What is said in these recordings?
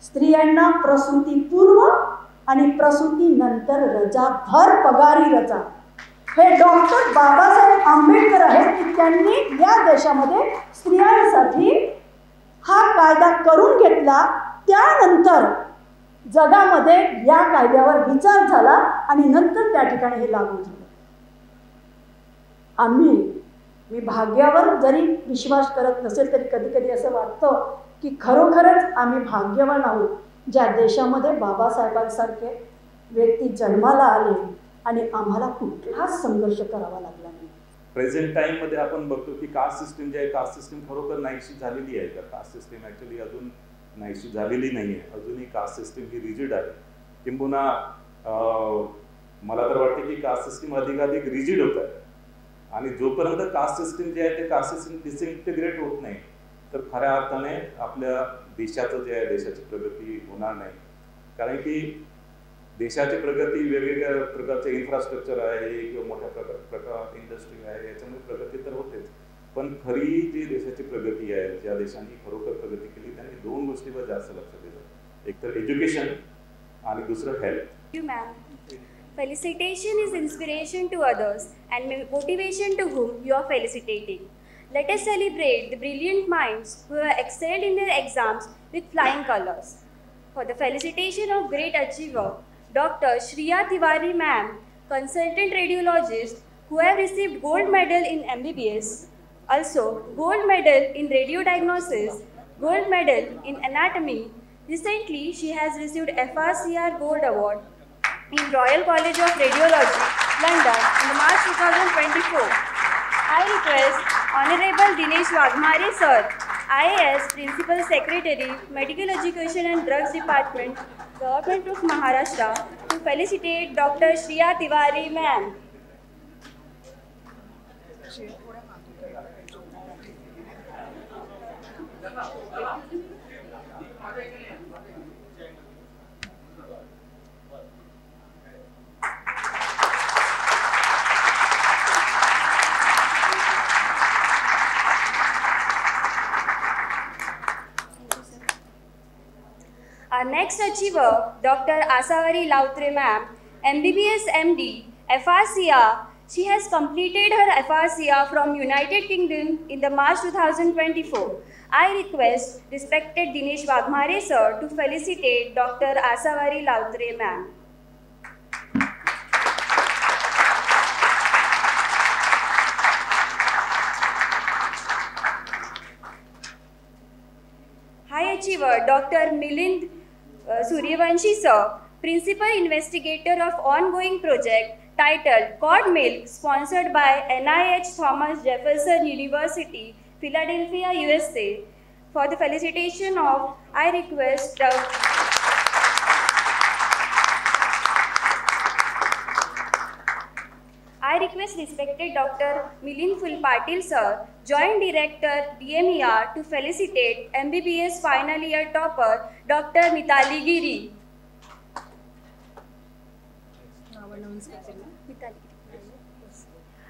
स्त्रियांना प्रसूतीपूर्व आणि प्रसूतीनंतर रजा, भर पगारी रजा. हे डॉक्टर बाबासाहेब आंबेडकर आहेत की त्यांनी या देशामध्ये स्त्रियांसाठी हा कायदा करून घेतला. त्यानंतर जगामध्ये या कायद्यावर विचार झाला आणि नंतर त्या ठिकाणी हे लागू झालं. मी भाग्यावर जरी विश्वास करत नसेल तरी कधी कधी असं वाटतं की खरोखरच आम्ही भाग्यवान आहोत ज्या देशामध्ये बाबासाहेबांसारखे व्यक्ती जन्माला आले आणि आम्हाला कुठलाच संघर्ष करावा लागला नाही. प्रेझेंट टाइम मध्ये आपण बघतो की कास्ट सिस्टीम जी आहे, कास्ट सिस्टीम खरोखर नाहीशी झालेली आहे का? कास्ट सिस्टीम ऍक्च्युली अजून नाहीशी झालेली नाही आहे. अजूनही कास्ट सिस्टीम ही रिजिड आहे. किंबहुना मला तर वाटते की कास्ट सिस्टीम अधिकाधिक रिजिड होत आहे आणि जोपर्यंत कास्ट सिस्टीम जे आहे ते कास्ट सिस्टीम डिसइंटिग्रेट होत नाही तर खऱ्या अर्थाने आपल्या देशाचं जे आहे देशाची प्रगती होणार नाही. कारण की देशाची प्रगती वेगवेगळ्या प्रकारचे इन्फ्रास्ट्रक्चर आहे किंवा मोठ्या प्रकार इंडस्ट्री आहे याच्यामुळे प्रगती तर होतेच, पण खरी जी देशाची प्रगती आहे, ज्या देशांनी खरोखर प्रगती केली त्यांनी दोन गोष्टीवर जास्त लक्ष दिलं. एक तर एज्युकेशन आणि दुसरं health. Felicitation is inspiration to others and motivation to whom you are felicitating. Let us celebrate the brilliant minds who have excelled in their exams with flying colors. For the felicitation of great achiever, Dr. Shriya Tiwari ma'am, consultant radiologist who have received gold medal in MBBS, also gold medal in radiodiagnosis, gold medal in anatomy. Recently, she has received FRCR Gold Award in Royal College of Radiology, London in March 2024. I request Honorable Dinesh Wagmare Sir, IAS Principal Secretary, Medical Education and Drugs Department, Government of Maharashtra, to felicitate Dr. Shriya Tiwari ma'am. Our next achiever, Dr. Asavari Lautre ma'am, MBBS MD, FRCR. She has completed her FRCR from United Kingdom in the March 2024. I request respected Dinesh Wagmare sir to felicitate Dr. Asavari Lautre ma'am. High achiever Dr. Milind Suryavanshi sir, Principal Investigator of ongoing project titled Cod Milk, sponsored by NIH Thomas Jefferson University, Philadelphia, USA. For the felicitation of, I request respected Dr. Milind Fulpatil sir, Joint Director DMER, to felicitate MBBS final year topper Dr. Mitali Giri.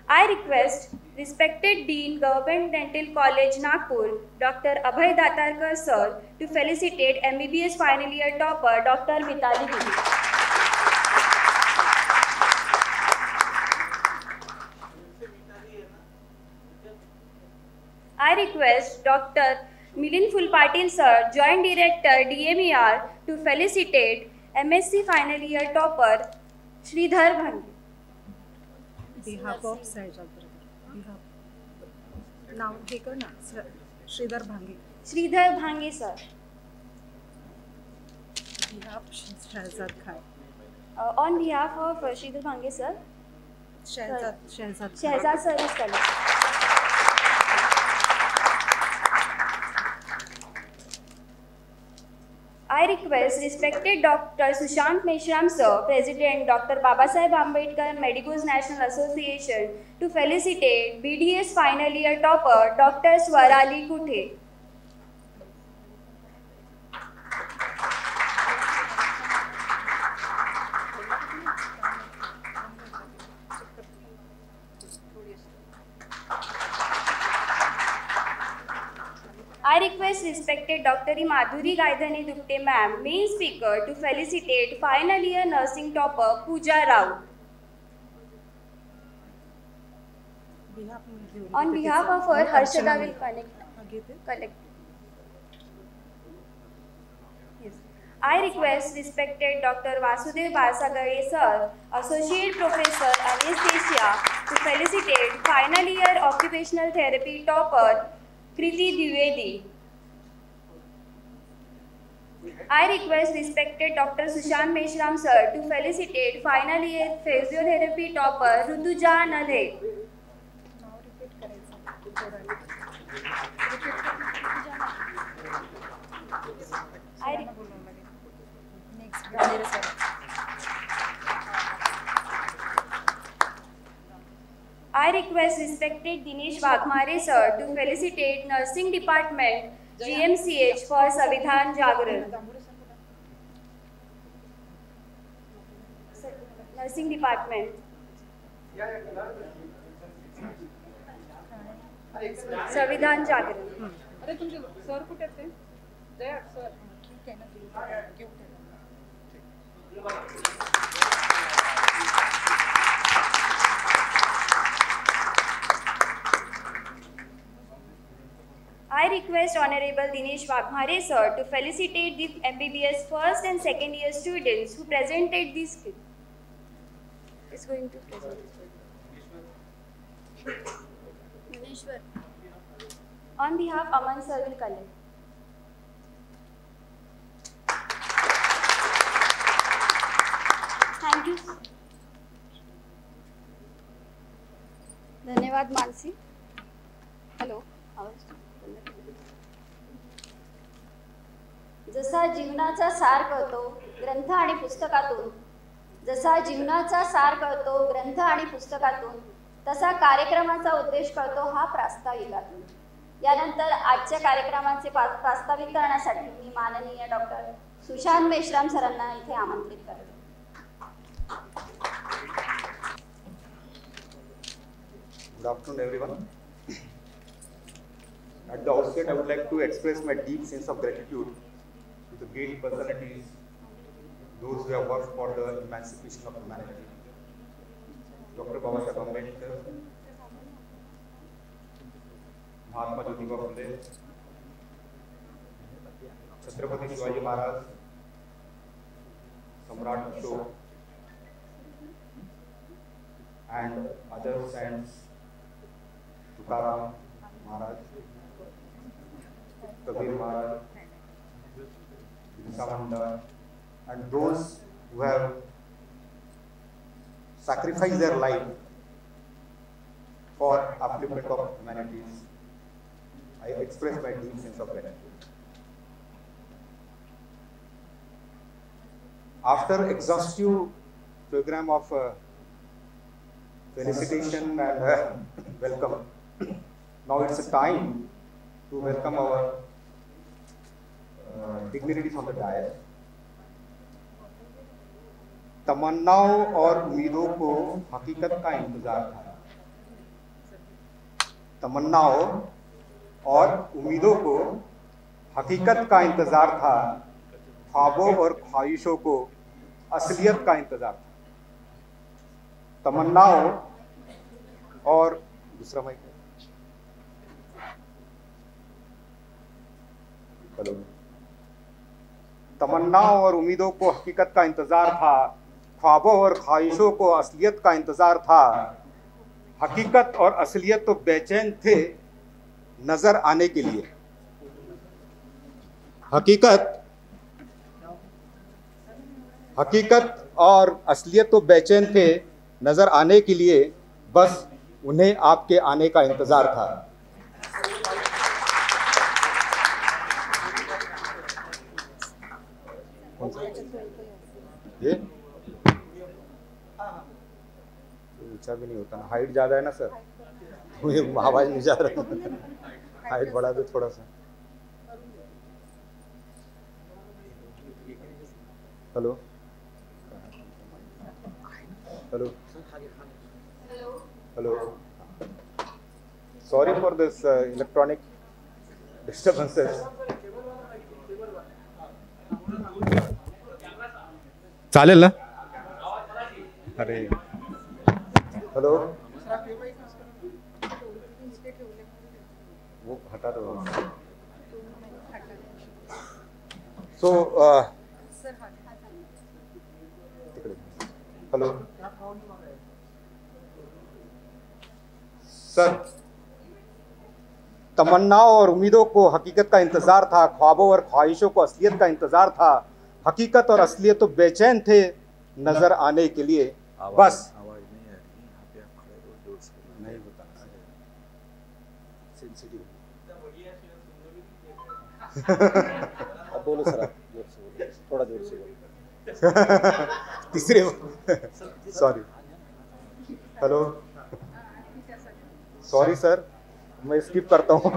I request respected Dean Government Dental College Nagpur, Dr. Abhay Datarkar sir, to felicitate MBBS final year topper Dr. Mitali Giri. I request Dr. Milind Fulpatil sir, Joint Director DMER, to felicitate MSc final year topper Sridhar Bhange. Behalf of Sahajat. Now take a Sridhar Bhange. Sridhar Bhange sir. Behalf Shahzad Khan. On behalf of Sridhar Bhange sir. Shahzad Service College. I request respected Dr. Sushant Meshram sir, President Dr. Babasaheb Ambedkar Medicos National Association, to felicitate BDS final year topper Dr. Swarali Kuthe. I request respected Dr. Madhuri Gaidhani Dupte ma'am, main speaker, to felicitate final year nursing topper Pooja Rao. On behalf of her, Harshada will collect. Yes. I request respected Dr. Vasudev Balsagare sir, Associate Professor Anesthesia, to felicitate final year occupational therapy topper Kriti Dwivedi. I request respected Dr. Sushant Meshram sir to felicitate final year physiotherapy topper Rutuja Nale. I request respected Dinesh Wagmare sir to felicitate Nursing Department GMCH for Savidhan Jagran. Nursing Department. Savidhan Jagran. अरे तुमचे sir कुठे आहेत ते? Jaya sir. I request Honorable Dinesh Wagmare sir to felicitate the MBBS first and second year students who presented this skill. Is going to present. Munishwar. On behalf of Aman sir will collect. Thank you. धन्यवाद Mansi. Hello. जसा जीवनाचा सार कळतो ग्रंथ आणि पुस्तकातून, जसा जीवनाचा सार कळतो ग्रंथ आणि पुस्तकातून, तसा कार्यक्रमाचा उद्देश कळतो हा प्रास्ताविकातून. यानंतर आजच्या कार्यक्रमाचे प्रास्ताविक करण्यासाठी मी माननीय डॉक्टर सुशांत मेश्राम सरांना इथे आमंत्रित करते. Good afternoon, everyone. At the outset, I would like to express my deep sense of gratitude to the great personalities, those who have worked for the emancipation of humanity. Dr. Babasaheb Ambedkar, Mahatma Jyotiba Phule, Chhatrapati Shivaji Maharaj, Samrat Ashok, and other saints, Tukaram Maharaj, Kabir Maharaj, Samanda, and those who have sacrificed their life for upliftment of humanities. I express my deep sense of gratitude. After exhaustive program of felicitation and welcome, now it's a time to welcome our dignitaries on the dais. तमन्नाओं और उम्मीदों को हकीकत का इंतजार था. तमन्नाओं और उम्मीदों को हकीकत का इंतजार था. ख्वाबों और ख्वाहिशों को असलियत का इंतजार था. तमन्नाओं और दूसरा माइक. हेलो. तमन्नाओं और उम्मीदों को हकीकत का इंतजार था. ख्वाबों और ख्वाहिशों को असलियत का इंतजार था. हकीकत और असलियत तो बेचैन थे नजर आने के लिए. हकीकत और असलियत तो बेचैन थे नजर आने के लिए. बस उन्हें आपके आने का इंतजार था. ये ऊंचा भी नहीं होता ना, हाइट ज्यादा है ना सर, मुझे आवाज नहीं जा रहा. हाइट बढ़ा दो थोड़ा सा. Hello hello hello. Sorry for this electronic disturbances. चालेल ना? अरे हेलो, वो हटा दो. So हेलो सर, तमन्नाओं और उम्मीदों को हकीकत का इंतजार था, ख्वाबों और ख्वाहिशों को असलियत का इंतजार था, हकीकत और असलियत तो बेचैन थे नजर आने के लिए. बस आवाज नहीं आ रही, यहाँ पे आप खड़े हो, जोर से नहीं होता. सेंसिटिव. अब बोलो सर, आप जोर से बोलो, थोड़ा जोर से बोलो. तीसरे सॉरी. हेलो, सॉरी सर, मैं स्किप करता हूँ.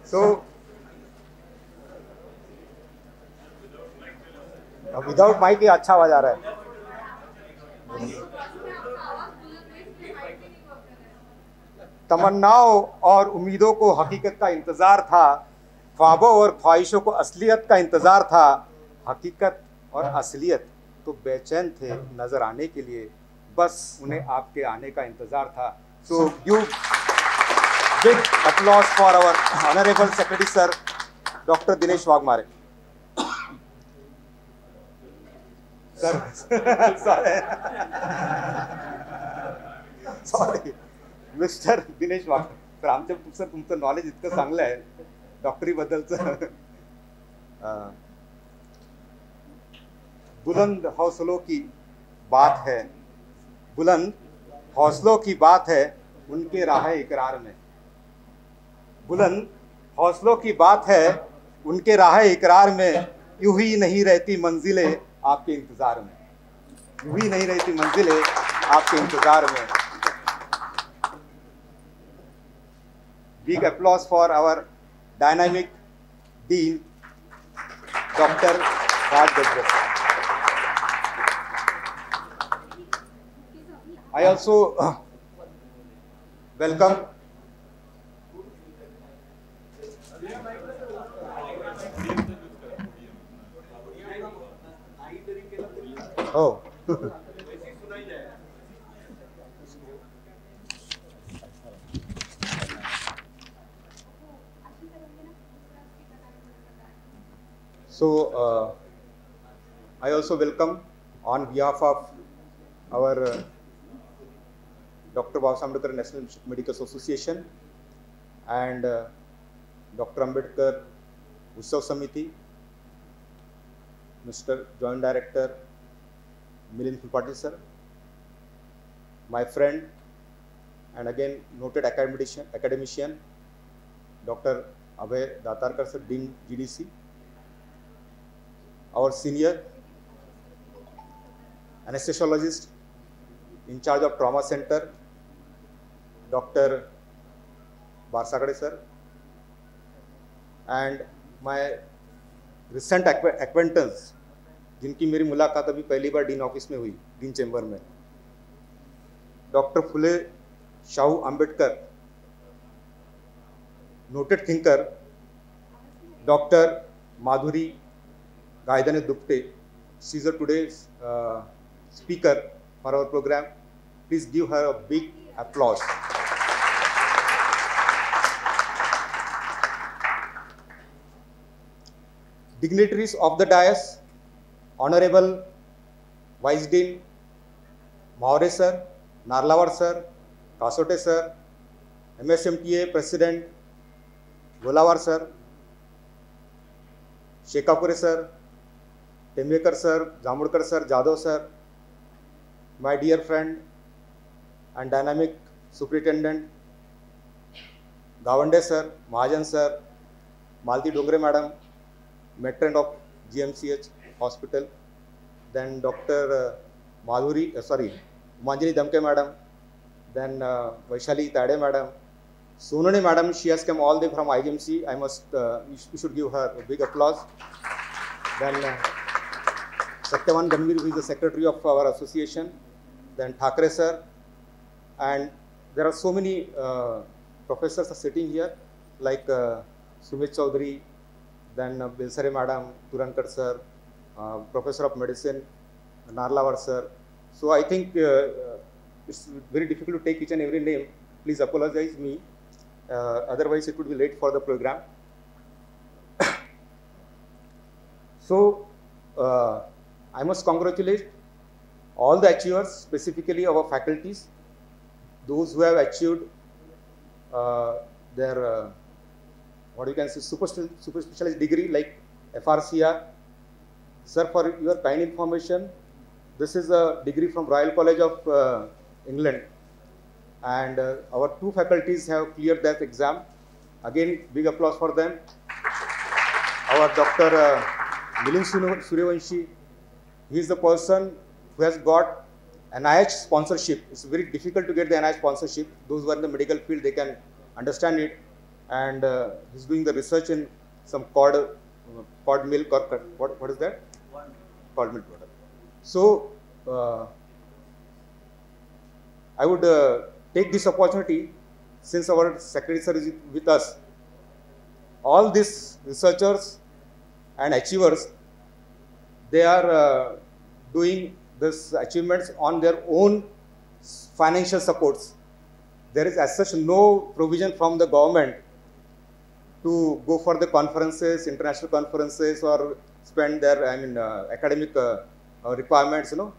सो विदाउट माइक ये अच्छा आवाज आ रहा है. तमन्नाओं और उम्मीदों को हकीकत का इंतजार था, ख्वाबों और ख्वाहिशों को असलियत का इंतजार था, हकीकत और असलियत तो बेचैन थे नजर आने के लिए, बस उन्हें आपके आने का इंतजार था. So give big applause for our honourable secretary sir, doctor Dinesh Waghmare. Sir sorry mister Dinesh Waghmare sir, आमच्या सर तुमचं नॉलेज इतकं चांगलं आहे डॉक्टरीबद्दलचं. बुलंद हौसलों की बात है, बुलंद हौसलों की बात है उनके राह इकरार में. बुलंद हौसलों की बात है उनके राह इकरार में, यूं ही नहीं रहती मंजिलें आपके इंतजार में, यूं ही नहीं रहती मंजिलें आपके इंतजार में. Big applause for our dynamic dean, Dr. Raj Debra. I also welcome oh so I also welcome on behalf of our Dr. Babasaheb Ambedkar National Medical Association and Dr. Ambedkar Utsav Samiti, Mr. Joint Director Milind Patil sir, my friend and again noted academician Dr. Abhay Datarkar sir, Dean GDC, our senior anesthesiologist in charge of trauma center Dr. Barsagade sir, and my recent acquaintance जिनकी मेरी मुलाकात अभी पहली बार dean office में हुई, dean chamber में, doctor Phule Shahu Ambedkar, noted thinker doctor Madhuri Gaydane Dupte. She is today's speaker for our program. Please give her a big applause. Dignitaries of the dais, Honorable Vice Dean Maure sir, Narlawar sir, Kasote sir, MSMTA President Golawar sir, Shekapure sir, Tembekar sir, Jamudkar sir, Jadhav sir, my dear friend and dynamic Superintendent Gawande sir, Mahajan sir, Malti Dongre madam, matron of GMCH Hospital, then Dr. Manjari Damke madam, then Vaishali Tade madam, Sunani madam, she has come all the way from IGMC. I must, we should give her a big applause. Then Satyavan Ganvir, who is the secretary of our association, then Thakre sir, and there are so many professors are sitting here, like Sumit Chaudhary, then Bilsare madam, Turankar sir, professor of medicine, Narlawar sir. So I think it's very difficult to take each and every name. Please apologize me. Otherwise it would be late for the program. So I must congratulate all the achievers, specifically our faculties, those who have achieved their what you can say super specialized degree like FRCR. Sir, for your kind information, this is a degree from Royal College of England, and our two faculties have cleared that exam. Again, big applause for them. Our Dr. Milind Suryavanshi, he is the person who has got NIH sponsorship. It's very difficult to get the NIH sponsorship. Those who are in the medical field, they can understand it. And he's doing the research in some cod milk or what is that? Cod milk product. So I would take this opportunity, since our secretary sir is with us. All these researchers and achievers, they are doing this achievements on their own financial supports. There is as such no provision from the government to go for the conferences, international conferences, or spend their academic requirements, you know.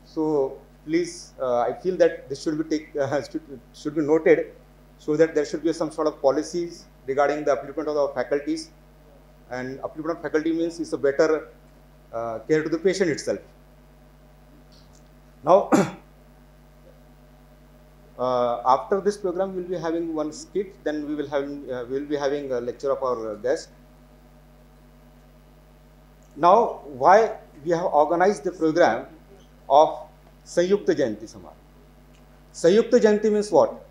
So please, I feel that this should be should be noted, so that there should be some sort of policies regarding the upliftment of our faculties. And upliftment of faculty means it's a better care to the patient itself. Now, after this program, we will be having one skit. Then we will be having a lecture of our guest. Now, why we have organized the program of Sanyukta Jayanti Samaj? Sanyukta Jayanti means what?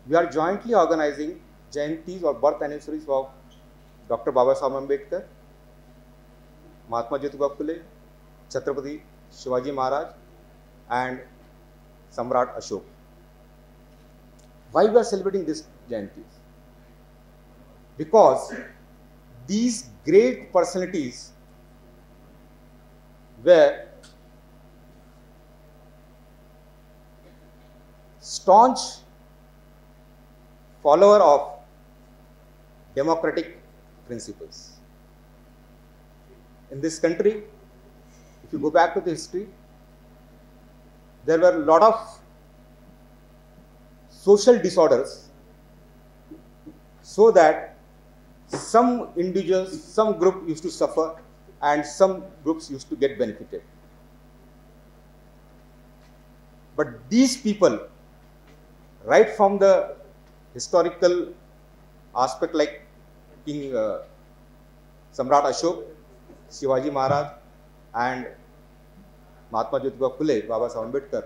We are jointly organizing Jayantis or birth anniversaries of Dr. Babasaheb Ambedkar, Mahatma Jyotiba Phule, Chhatrapati Shivaji Maharaj, and Samrat Ashok. Why we are celebrating these Jayantis? Because these great personalities were staunch follower of democratic principles. In this country, if you go back to the history, there were a lot of social disorders, so that some individuals, some group used to suffer and some groups used to get benefited. But these people, right from the historical aspect, like King Samrat Ashok, Shivaji Maharaj, and Mahatma Jyotiba Phule, Babasaheb Ambedkar,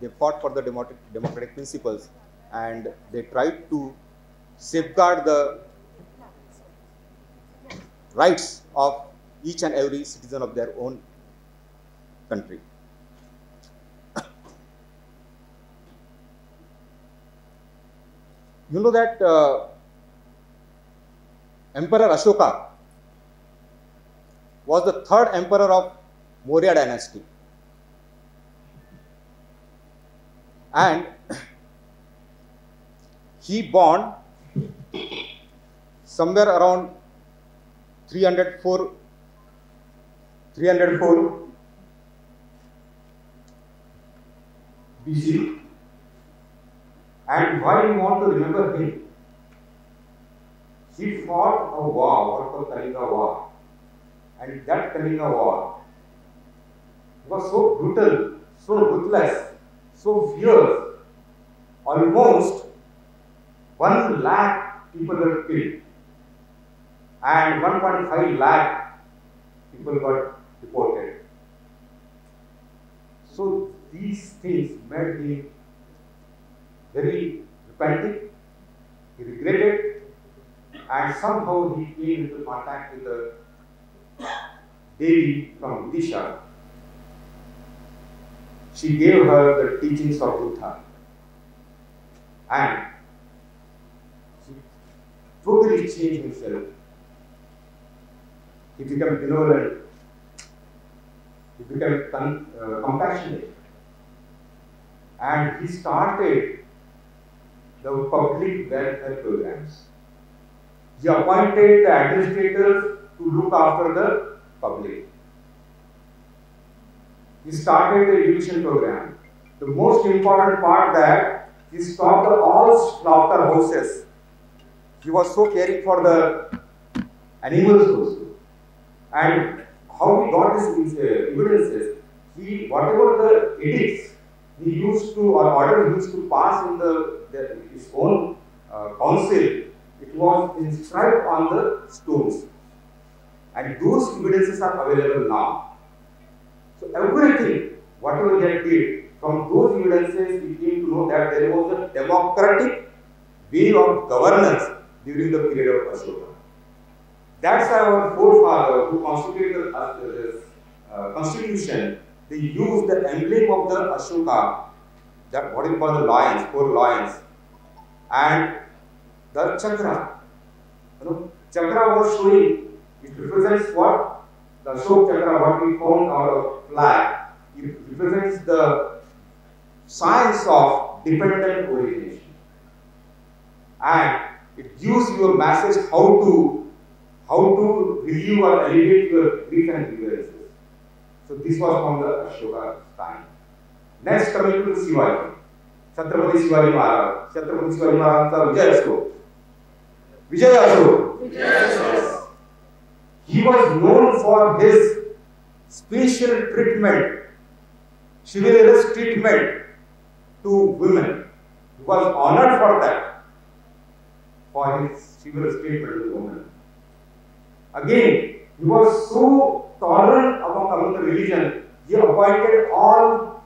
they fought for the democratic principles, and they tried to safeguard the rights of each and every citizen of their own country. You know that Emperor Ashoka was the third emperor of Maurya dynasty, and he born somewhere around 304 BC. And why we want to remember him? He fought a war called Kalinga War, and that Kalinga War was so brutal, so ruthless, so fierce. Almost 1 lakh people were killed, and 1.5 lakh people got deported. So these things made him very repentant. He regretted, and somehow he came into contact with the Devi from Odisha, she gave her the teachings of Buddha. And he totally changed himself. He became benevolent. He became compassionate. And he started the public welfare programs. He appointed the administrators to look after the public. He started the education program. The most important part that he stopped all slaughter houses. He was so caring for the animals also. And how he got his evidences, whatever the edicts he used to, or order he used to pass in his own council, it was inscribed on the stones. And those evidences are available now. So everything, whatever they did, from those evidences we came to know that there was a democratic way of governance during the period of Ashoka. That's why our forefather who constituted this constitution, they used the emblem of the Ashoka, that what is called the lions, 4 lions, and the chakra. Chakra was showing, it represents what? The Ashok chakra, what we found our flag, it represents the science of dependent origination. And it gives you a message how to relieve or alleviate your grief and grievances. So this was from the Ashoka time. Next, coming to the Shivaji. Chhatrapati Shivaji Maharaj. Chhatrapati Shivaji Maharaj Vijay Ashok. He was known for his special treatment, chivalrous treatment to women. He was honored for that, for his chivalrous treatment to women. Again, he was so tolerant among the religion, he appointed all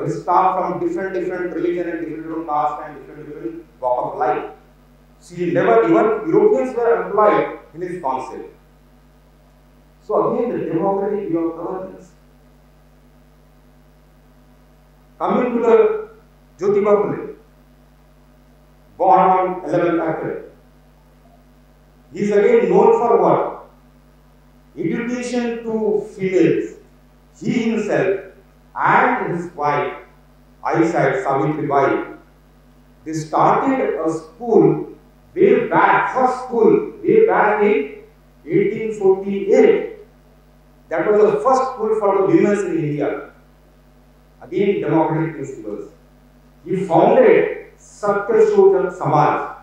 his staff from different religion and different caste and different walk of life. See, never even Europeans were employed in his council. So again, the democratic view of governance. Coming to the Jyotiba Phule, born on 11th April. He is again known for what? Education to females. He himself and his wife, Aisha Savitri Bai, they started a school way back, first school way back in 1848. That was the first school for the women in India. Again, democratic principles. He founded Satyashodhan Samaj.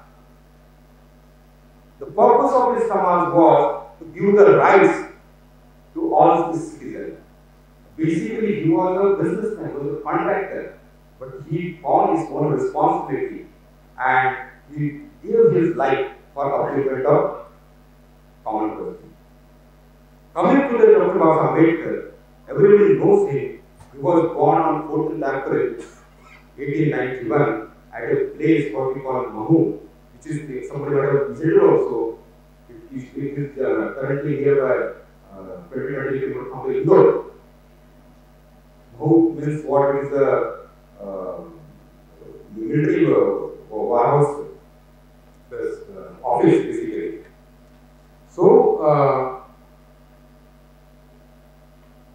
The purpose of this Samaj was to give the rights to all the citizens. Basically, he was a businessman, he was a contractor, but he found his own responsibility and he gave his life for upliftment of common person. Coming to the Dr. Baba Ambedkar, everybody knows him. He was born on 14th April 1891 at a place what we call Mahu, which is somebody might have visited also. It is currently nearby 20 kilometers from the Indore. Mahu means what is the military warehouse, the office basically. So,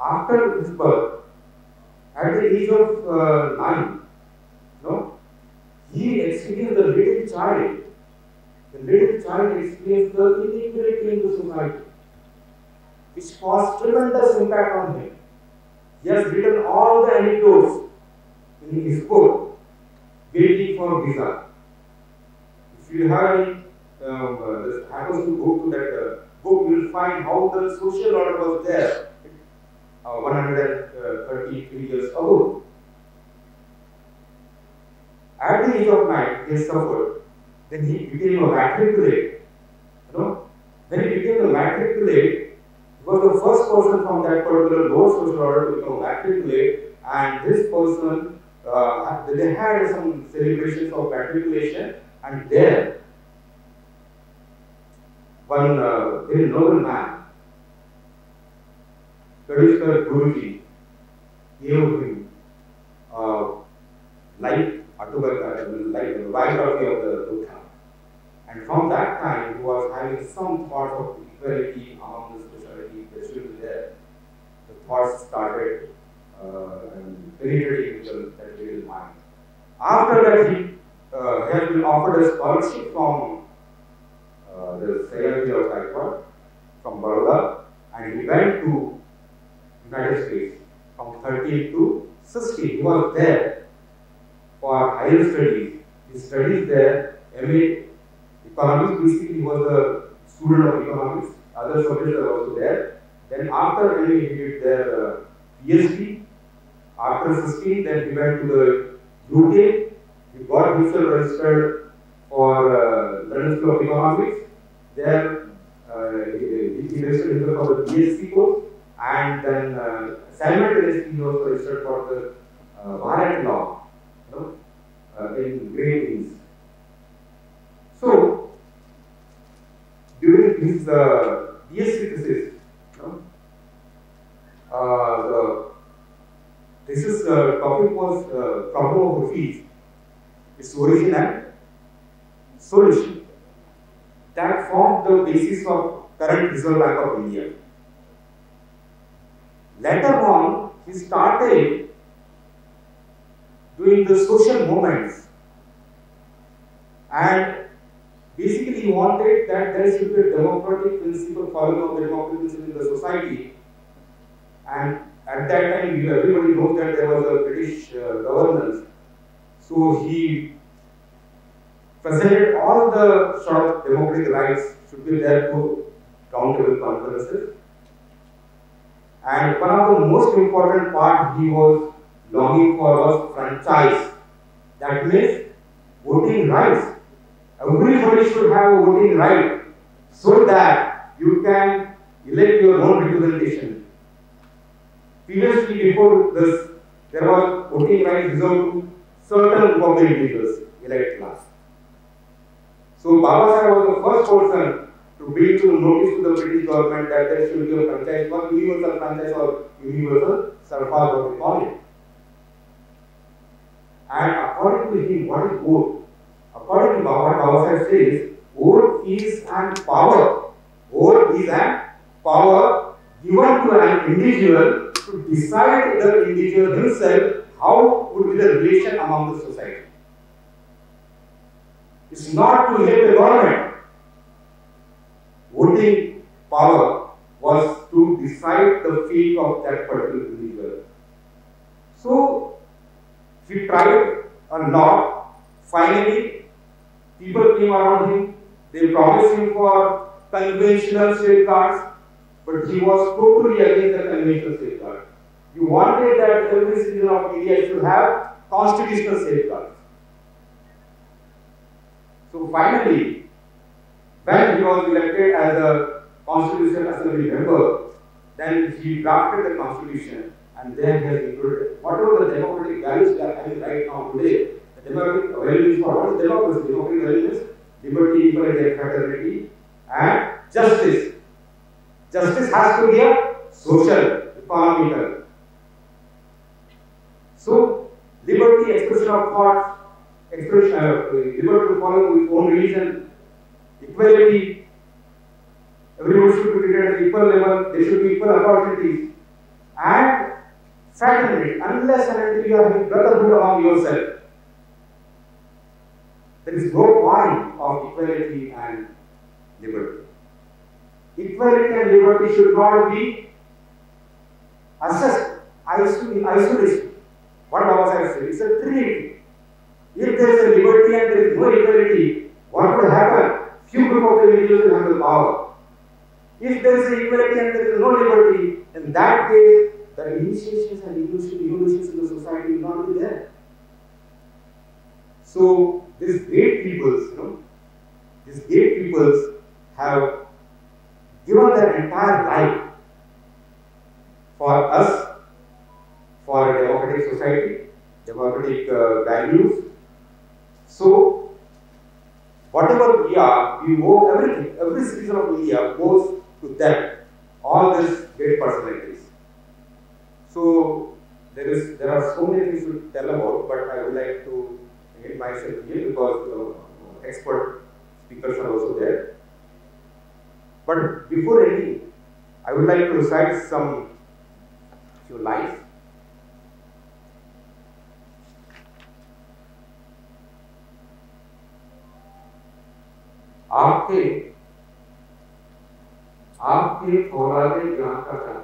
after his birth, at the age of 9, he experienced the little child. The little child experienced the inequality in the society, which caused tremendous impact on him. He has written all the anecdotes in his book, Waiting for Visa. If you have any happens to go to that book, you will find how the social order was there 133 years ago. At the age of 9, he suffered. Then he became a matriculate. When he became a matriculate, he was the first person from that particular low social order to become a matriculate, and this person, they had some celebrations of matriculation, and there, one very noble man, Kadishkar Guruji gave him life biography of the Buddha. And from that time, he was having some thoughts of equality among the society, especially there. The thoughts started penetrating into that little mind. After that, he has been offered a scholarship from the Sayagyi of Gaikwad from Baroda, and he went to United States from 13 to 16. He was there for higher studies. He studied there, MA Economics. Basically, he was a student of economics. Other subjects are also there. Then after MA, he did their PhD. After 16, then he went to the UK. He got himself registered for London School of Economics. There, he registered himself for the BSc course, and then simultaneously he also registered for the Bharat Law, in Great East. So, during his BSc thesis, the thesis topic was problem of rupees, its origin and solution. That formed the basis of current Reserve Bank of India. Later on, he started doing the social movements, and basically he wanted that there should be a democratic principle, following of the democratic principle in the society. And at that time, everybody knows that there was a British governance. So he presented all the sort of democratic rights should be there to roundtable conferences. And one of the most important part he was longing for was franchise. That means voting rights. Everybody should have a voting right so that you can elect your own representation. Previously, before this, there was voting rights reserved to certain group of the individuals, elite class. So Baba Saheb was the first person to bring to notice to the British government that there should be a franchise, one universal franchise or universal surface, what we call it. And according to him, what is vote? According to what Baba Saheb says, vote is an power. Vote is an power given to an individual to decide the individual himself how would be the relation among the society. It's not to elect the government. Voting power was to decide the fate of that particular individual. So he tried a lot. Finally, people came around him. They promised him for conventional safeguards, but he was totally against the conventional safeguards. He wanted that every citizen of India should have constitutional safeguards. So finally, when he was elected as a Constitutional Assembly member, then he drafted the Constitution, and then he has included whatever the democratic values we are having right now today. The democratic values for what is democracy? Democratic values is liberty, equality, and fraternity, and justice. Justice has to be a social, economical. So, liberty, expression of thoughts, liberty to follow his own religion, equality, everybody should be treated at equal level, there should be equal opportunities, and fraternity, unless and until you are having brotherhood among yourself, there is no point of equality and liberty. Equality and liberty should not be assessed in isolation. What Baba Saheb said, it's a trinity. If there is a liberty and there is no equality, what will happen? Few group of individuals will have the power. If there is equality and there is no liberty, in that case, the initiations and evolutions in the society will not be there. So, these great peoples, these great peoples have given their entire life for us, for a democratic society, democratic values. So, whatever we are, we owe everything. Every citizen of India owes to them, all these great personalities. So there are so many things to tell about, but I would like to get myself here because expert speakers are also there. But before ending, I would like to recite some few lines. आपके फौलादे ज्ञान का क्या कहना?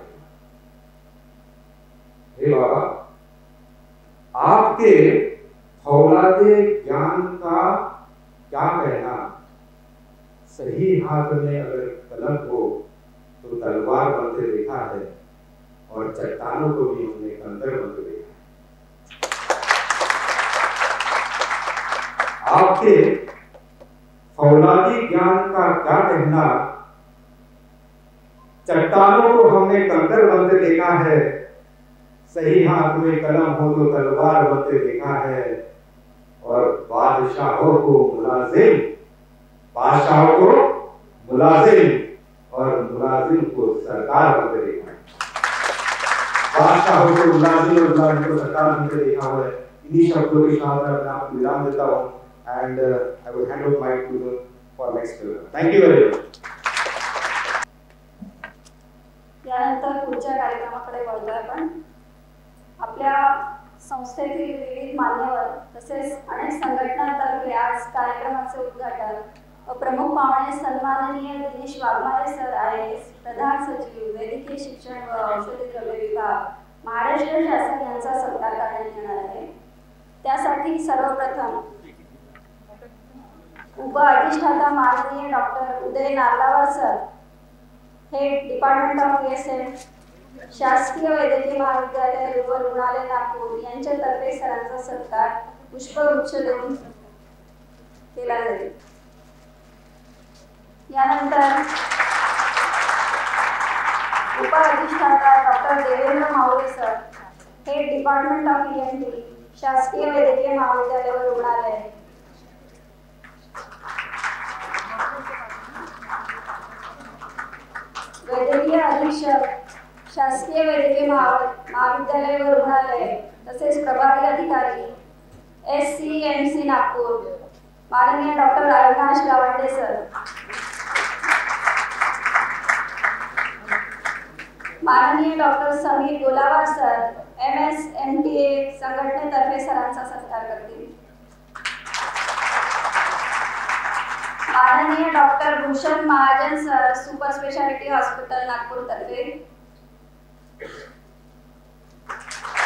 हे बाबा, आपके फौलादे ज्ञान का क्या कहना? सही हाथ में अगर कलम हो तो तलवार बनते देखा है, और चट्टानों को भी हमने कंकर बनते देखा है। आपके फौलादी ज्ञान का क्या कहना? चट्टानों को हमने कंकर बनते देखा है, सही हाथ में कलम हो तो तलवार बनते देखा है, और बादशाहों को मुलाजिम और मुलाजिम को सरकार बनते देखा है। बादशाहों को मुलाजिम और मुलाजिम को सरकार बनते देखा हुआ है। इन्हीं शब्दों के साथ मैं अपने आप को विराम देता हूँ, and I will hand over mic to the for next speaker. Thank you very much. यानंतर पुढच्या कार्यक्रमाकडे वळतोय आपण. आपल्या संस्थेतील विविध मान्यवर तसेच अनेक संघटनांतर्फे आज कार्यक्रमाचे उद्घाटन प्रमुख पाहुणे सन्माननीय दिनेश वाघमारे सर IAS, प्रधान सचिव वैद्यकीय शिक्षण व औषधी द्रव्य विभाग, महाराष्ट्र शासन यांचा सत्कार करण्यात येणार आहे. त्यासाठी सर्वप्रथम उप अधिष्ठाता माननीय doctor Uday Narlawar sir, head department of ESM, शासकीय वैद्यकीय महाविद्यालय व रुग्णालय नागपूर यांच्यातर्फे सरांचा सत्कार पुष्पगुच्छ देऊन केला जाईल. यानंतर उप अधिष्ठाता doctor Devendra Mawale sir, head department of ENT, शासकीय वैद्यकीय महाविद्यालय व रुग्णालय, वैद्यकीय अधीक्षक, शासकीय वैद्यकीय महाविद्यालय व रुग्णालय तसेच प्रभारी अधिकारी SCMC नागपूर, माननीय डॉक्टर अविनाश गावंडे सर, माननीय डॉक्टर समीर गोलावार सर, MSMTA संघटनेतर्फे सरांचा सत्कार करतील. माननीय doctor Bhushan Mahajan sir, super speciality hospital Nagpur तर्फे,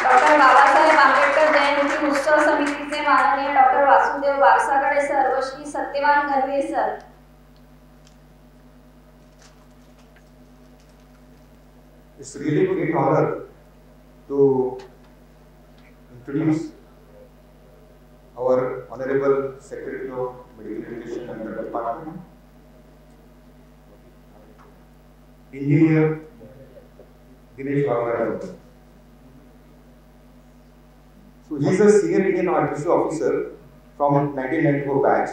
डॉक्टर बाबासाहेब आंबेडकर जयंती उत्सव समितीचे माननीय डॉक्टर वासुदेव वारसाकडे सर व Shri Satyawan Ganvir sir, It's really a great honor to introduce our Honorable Secretary of Medical Education and Medical Department, Engineer Dinesh Vaghmare. So he is a senior Indian RTC officer from 1994 batch.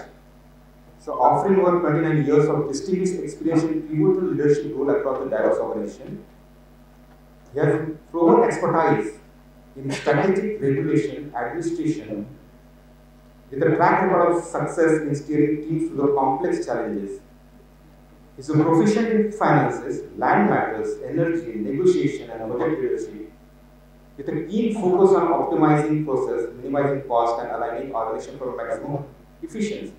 So offering over 29 years of distinguished experience in pivotal leadership role across the diverse organization. He has proven expertise in strategic regulation, administration, with a track record of success in steering teams through the complex challenges. He is a proficient in finances, land matters, energy, negotiation, and budget leadership, with a keen focus on optimizing process, minimizing cost, and aligning organization for maximum efficiency.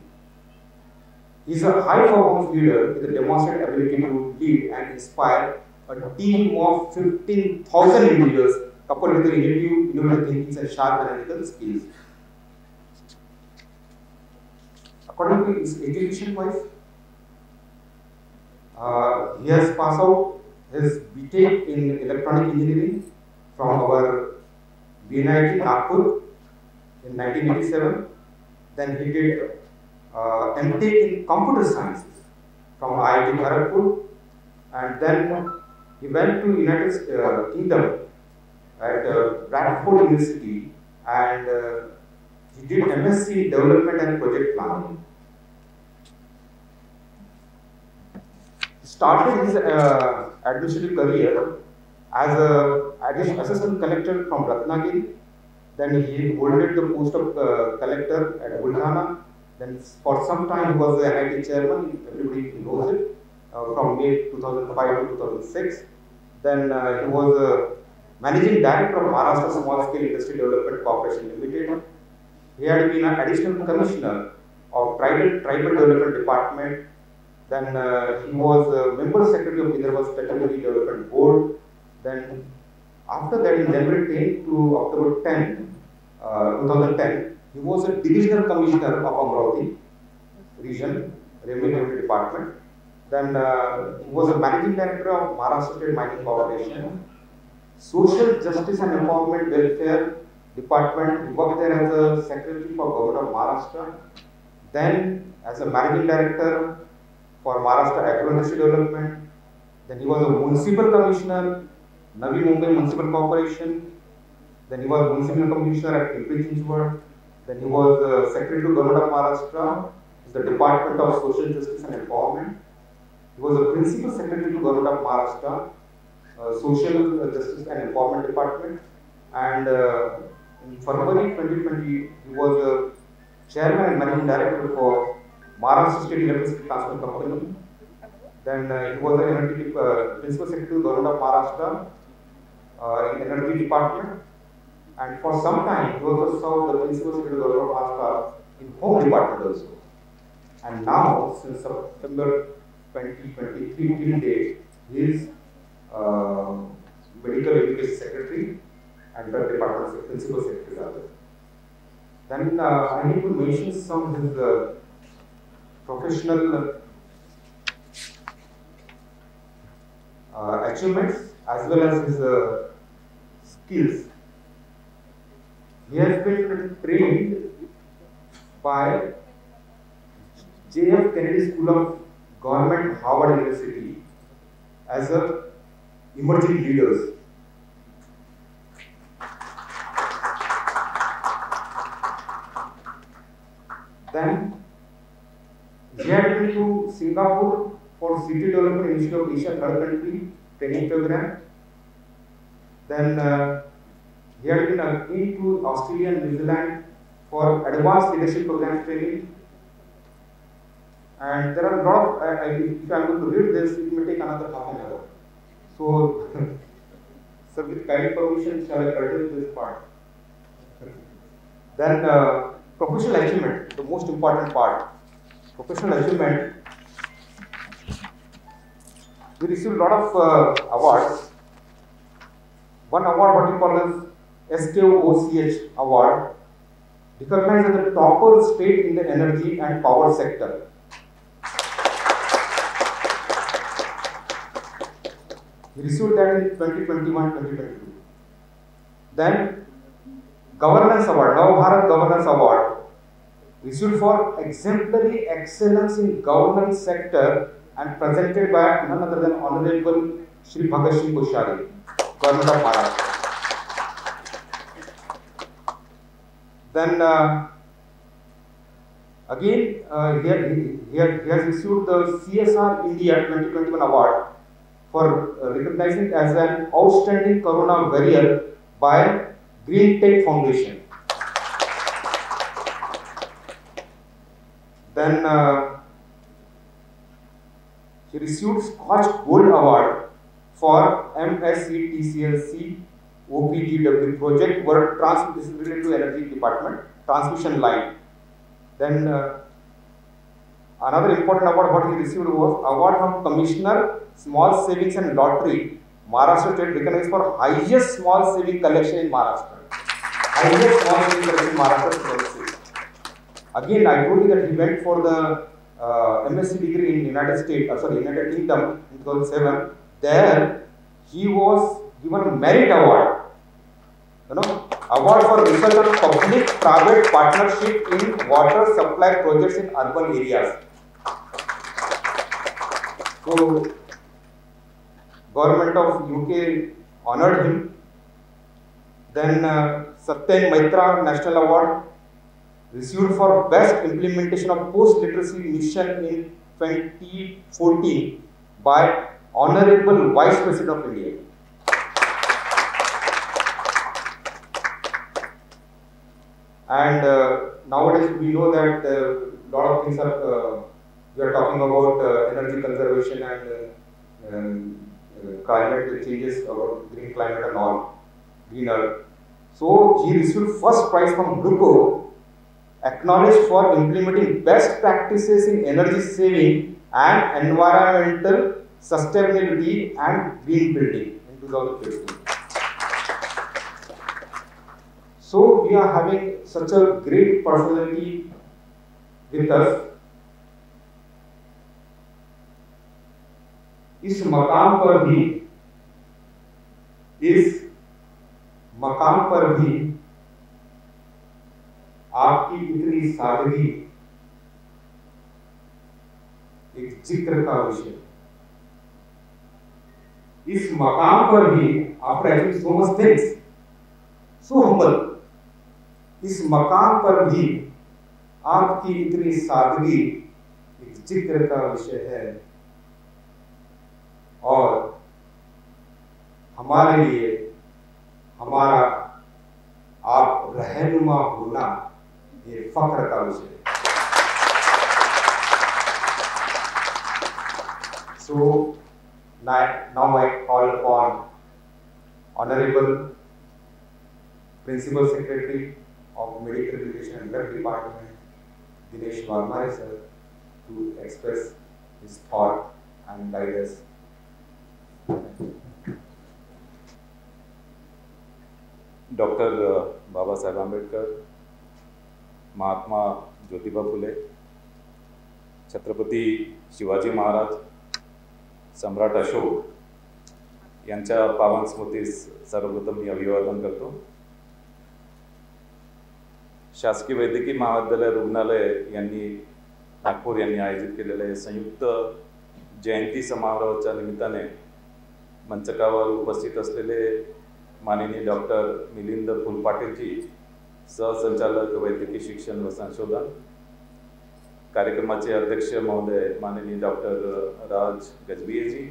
He is a high-performance leader with a demonstrated ability to lead and inspire a team of 15,000 individuals coupled with innovative thinking and sharp analytical skills. According to his education wise, he has passed out his BTech in electronic engineering from our BNIT Nagpur in 1987. Then he did MTech in computer sciences from IIT Kharagpur, and then he went to United Kingdom at Bradford University, and he did MSc Development and Project Planning. He started his administrative career as a assistant collector from Ratnagiri. Then he holded the post of collector at Buldhana. Then for some time he was the NIT chairman, everybody knows it, from May 2005 to 2006. Then he was managing director of Maharashtra Small Scale Industry Development Corporation Limited. He had been an additional commissioner of Tribal Development Department. Then he was a member secretary of Vidarbha Statutory Development Board. Then after that, in January 10 to October 10, 2010, he was a divisional commissioner of Amravati region, Revenue Department. Then he was a managing director of Maharashtra State Mining Corporation, Social Justice and Empowerment Welfare Department. He worked there as a secretary for Government of Maharashtra. Then as a managing director for Maharashtra Agro-Industry Development. Then he was a municipal commissioner, Navi Mumbai Municipal Corporation. Then he was municipal commissioner at Pimpri-Chinchwad. Then he was secretary to Government of Maharashtra, the Department of Social Justice and Empowerment. He was a principal secretary to Government of Maharashtra, Social Justice and Empowerment Department. And in February 2020, he was a chairman and managing director for Maharashtra State Electricity Transmission Company. Then he was an energy principal secretary to Government of Maharashtra in Energy Department. And for some time, he also served the principal secretary to Government of Maharashtra in Home Department also. And now, since September 2023 till date, he is Medical Education Secretary and Drug Department Principal Secretary. Then I need to mention some of his professional achievements as well as his skills. He has been trained by J.F. Kennedy School of Government, Harvard University as a emerging leaders. Then he had been to Singapore for City Development Initiative of Asia Third Country training program. Then he had been again to Australia and New Zealand for advanced leadership program training. And there are a lot of, if I am going to read this, it may take another half an hour. So, sir, with kind permission, shall I curtail this part? Then, professional achievement, the most important part. Professional achievement, we received a lot of awards. One award, what we call as SKOCH award, recognized as the topper state in the energy and power sector. He received that in 2021-2022. Then, Governance Award, Navbharat Governance Award, received for exemplary excellence in governance sector and presented by none other than Honorable Shri Bhagat Singh Koshari, Government of Maharashtra. Then, again, he has received the CSR India 2021 award for recognizing as an outstanding Corona warrior by Green Tech Foundation. Then he received Scotch Gold Award for MSc TCLC OPGW project work this is related to energy department, transmission line. Then another important award what he received was award from Commissioner Small Savings and Lottery, Maharashtra State, recognized for highest small saving collection in Maharashtra. Highest small saving collection in Maharashtra. Again, I told you that he went for the MSc degree in United Kingdom in 2007. There, he was given a merit award. Award for research on public-private partnership in water supply projects in urban areas. So, Government of UK honored him. Then Satyen Maitra National Award received for best implementation of post-literacy mission in 2014 by Honorable Vice President of India. And nowadays we know that a lot of things are, we are talking about energy conservation and climate changes, green climate and all, green earth. So he received first prize from Gluco, acknowledged for implementing best practices in energy saving and environmental sustainability and green building in 2015. So we are having such a great personality with us. इस मकाम पर भी आपकी इतनी सादगी एक जिक्र का विषय। इस मकाम पर भी after achieving so much things, so humble, इस मकाम पर भी आपकी इतनी सादगी एक जिक्र का विषय है। और हमारे लिए हमारा आप रहनुमा होना ये फख्र का विषय है। So now I call upon Honorable Principal Secretary of Medical Education and Drug Department, Dinesh Varma sir, to express his thought and guide us. Doctor Babasaheb Ambedkar, Mahatma Jyotiba Phule, Chhatrapati Shivaji Maharaj, Samrat Ashok यांच्या पावन स्मृतीस सर्वप्रथम मी अभिवादन करतो। शासकीय वैद्यकीय महाविद्यालय रुग्णालय यांनी नागपूर यांनी आयोजित केलेल्या संयुक्त जयंती समारोहाच्या निमित्ताने मंचकावर उपस्थित असलेले माननीय डॉक्टर मिलिंद फुलपाटीलजी, सहसंचालक वैद्यकीय शिक्षण व संशोधन, कार्यक्रमाचे अध्यक्ष महोदय माननीय डॉक्टर राज गजबियेजी,